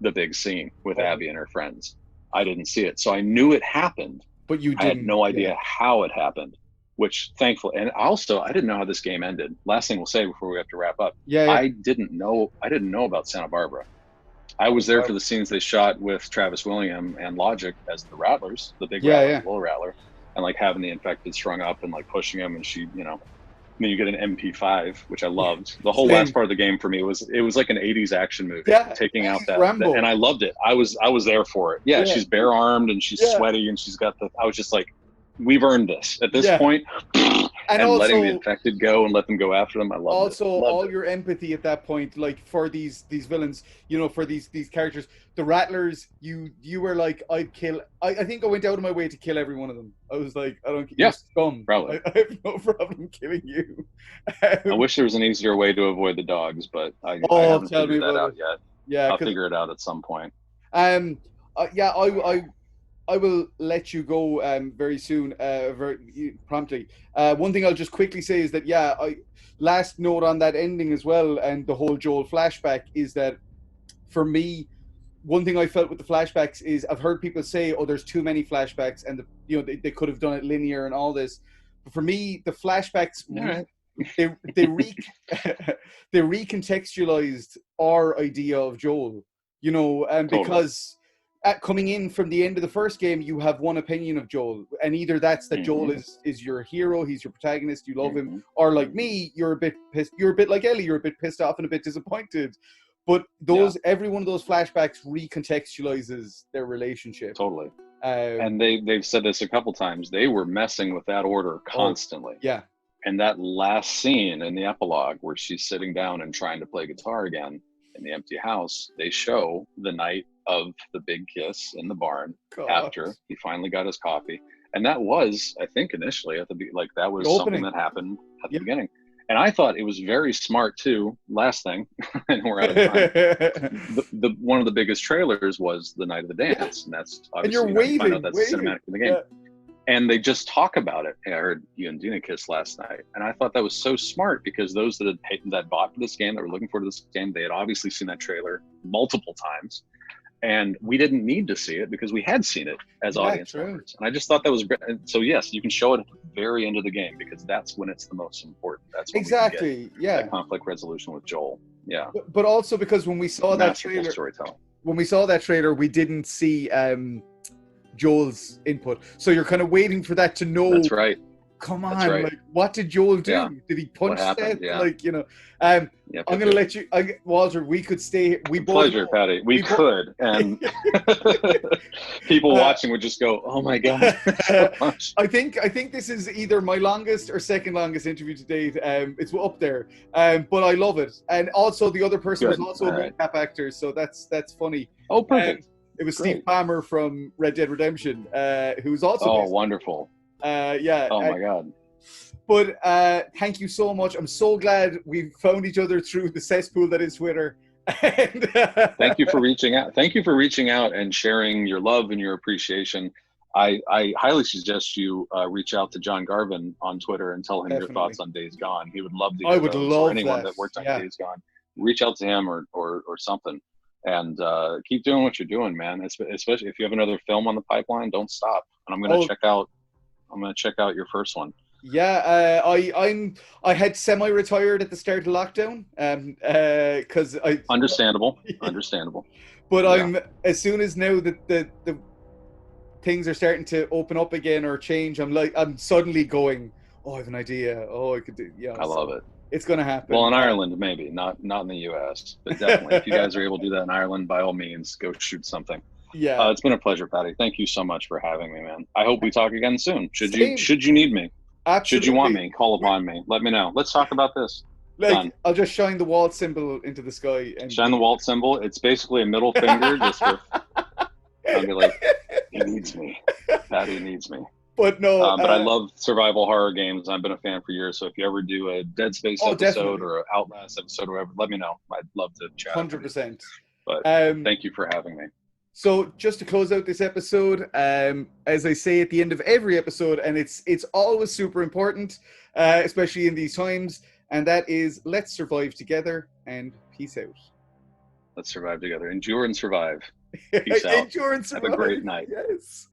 the big scene with Abby and her friends. I didn't see it, so I knew it happened, but I had no idea how it happened. Which thankfully, and also I didn't know how this game ended. Last thing we'll say before we have to wrap up. I didn't know about Santa Barbara. I was there for the scenes they shot with Travis Willingham and Logic as the Rattlers, the big Rattler, little Rattler, and like having the infected strung up and like pushing him, and she, then you get an MP5, which I loved. The whole last part of the game for me was like an 80s action movie, taking out that, and I loved it. I was there for it. Yeah, she's bare armed and she's sweaty and she's got I was just like, we've earned this at this point. And also, letting the infected go and let them go after them, I love it. Also, your empathy at that point, like for these villains, for these characters, the Rattlers, you were like, I'd kill. I think I went out of my way to kill every one of them. I was like, I don't. Yeah, scum. Probably. I have no problem killing you. I wish there was an easier way to avoid the dogs, but I haven't figured that out yet. Yeah, I'll figure it out at some point. I will let you go very soon, very promptly. One thing I'll just quickly say is that, last note on that ending as well, and the whole Joel flashback, is that for me, one thing I felt with the flashbacks is I've heard people say, oh, there's too many flashbacks, and they could have done it linear and all this. But for me, the flashbacks, they recontextualized our idea of Joel, because coming in from the end of the first game, you have one opinion of Joel, and either that's that Joel is your hero, he's your protagonist, you love him, or like me, you're a bit pissed, you're a bit like Ellie, you're a bit pissed off and a bit disappointed. But every one of those flashbacks recontextualizes their relationship. Totally. And they've said this a couple times. They were messing with that order constantly. And that last scene in the epilogue where she's sitting down and trying to play guitar again in the empty house, they show the night of the big kiss in the barn after he finally got his coffee. And that was, I think, initially that was something that happened at the beginning. And I thought it was very smart too. Last thing, and we're out of time. One of the biggest trailers was the night of the dance, and that's obviously you find out that's cinematic in the game. And they just talk about it. I heard you and Dina kiss last night, and I thought that was so smart because those that bought for this game, that were looking forward to this game, they had obviously seen that trailer multiple times. And we didn't need to see it because we had seen it as audience members. And I just thought that was great. So yes, you can show it at the very end of the game because that's when it's the most important. That's when we can get that conflict resolution with Joel. Yeah. But also because when we saw that trailer, we didn't see Joel's input. So you're kind of waiting for that to know. That's right. Come on, That's right. like, what did Joel do? Yeah. Did he punch What happened? Seth? Yeah. Like, you know, Yep, I'm going to let you, Walter, we could stay here. We both pleasure, Paddy. We could. And people watching would just go, oh my God. So much. I think this is either my longest or second longest interview to date. It's up there. But I love it. And also the other person Good. was also a mocap actor, so that's funny. Oh, perfect. It was Great. Steve Palmer from Red Dead Redemption, who's also Oh, wonderful. yeah. Oh my God. But thank you so much. I'm so glad we found each other through the cesspool that is Twitter. And, thank you for reaching out. Thank you for reaching out and sharing your love and your appreciation. I highly suggest you reach out to John Garvin on Twitter and tell him your thoughts on Days Gone. He would love to hear I would those, love or anyone that worked on Days Gone. Reach out to him or something. And keep doing what you're doing, man. Especially if you have another film on the pipeline, don't stop. And I'm gonna check out your first one. Yeah, I had semi-retired at the start of lockdown, because I understandable. But I'm as soon as now that the things are starting to open up again or change, I'm suddenly going, oh, I have an idea. Oh, I could do. Yeah, I love it. It's gonna happen. Well, in Ireland, maybe not in the U.S., but definitely, if you guys are able to do that in Ireland, by all means, go shoot something. Yeah, it's been a pleasure, Paddy. Thank you so much for having me, man. I hope we talk again soon. Should you need me? Absolutely. Should you want me, call upon me. Let me know. Let's talk about this. Like, I'll just shine the Walt symbol into the sky. And shine the Walt symbol. It's basically a middle finger, just with. I'll be like, he needs me. Paddy needs me. But no. But I love survival horror games. I've been a fan for years. So if you ever do a Dead Space episode or an Outlast episode or whatever, let me know. I'd love to chat. 100%. But thank you for having me. So just to close out this episode, as I say at the end of every episode, and it's always super important, especially in these times, and that is, let's survive together and peace out. Let's survive together. Endure and survive. Peace out. Endure and survive. Have a great night. Yes.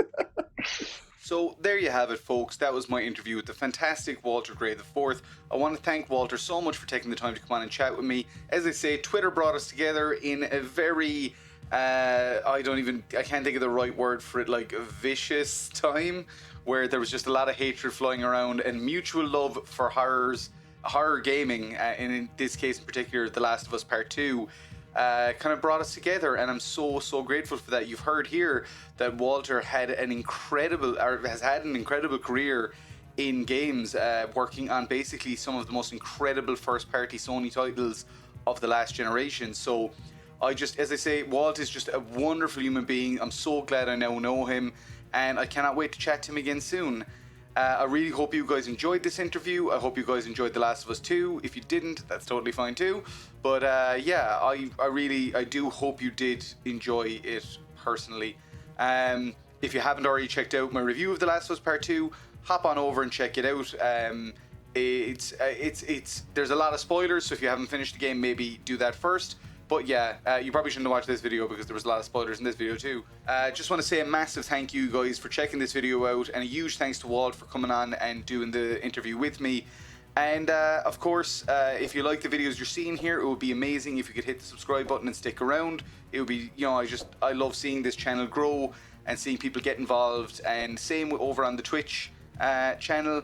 So there you have it, folks. That was my interview with the fantastic Walter Gray IV. I want to thank Walter so much for taking the time to come on and chat with me. As I say, Twitter brought us together in a very... I can't think of the right word for it, like a vicious time where there was just a lot of hatred flying around and mutual love for horror gaming, and in this case in particular, The Last of Us Part 2, kind of brought us together, and I'm so grateful for that. You've heard here that Walter has had an incredible career in games, working on basically some of the most incredible first-party Sony titles of the last generation. So as I say, Walt is just a wonderful human being. I'm so glad I now know him, and I cannot wait to chat to him again soon. I really hope you guys enjoyed this interview. I hope you guys enjoyed The Last of Us 2. If you didn't, that's totally fine too. But yeah, I do hope you did enjoy it personally. If you haven't already checked out my review of The Last of Us Part 2, hop on over and check it out. There's a lot of spoilers, so if you haven't finished the game, maybe do that first. But yeah, you probably shouldn't have watched this video because there was a lot of spoilers in this video too. Just want to say a massive thank you guys for checking this video out, and a huge thanks to Walt for coming on and doing the interview with me. And of course, if you like the videos you're seeing here, it would be amazing if you could hit the subscribe button and stick around. It would be, I love seeing this channel grow and seeing people get involved, and same over on the Twitch channel.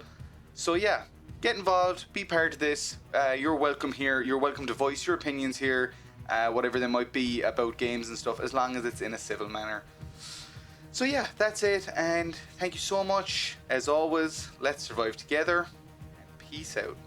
So yeah, get involved, be part of this. You're welcome here. You're welcome to voice your opinions here. Whatever they might be about games and stuff, as long as it's in a civil manner. So yeah, that's it, and thank you so much. As always, let's survive together, and peace out.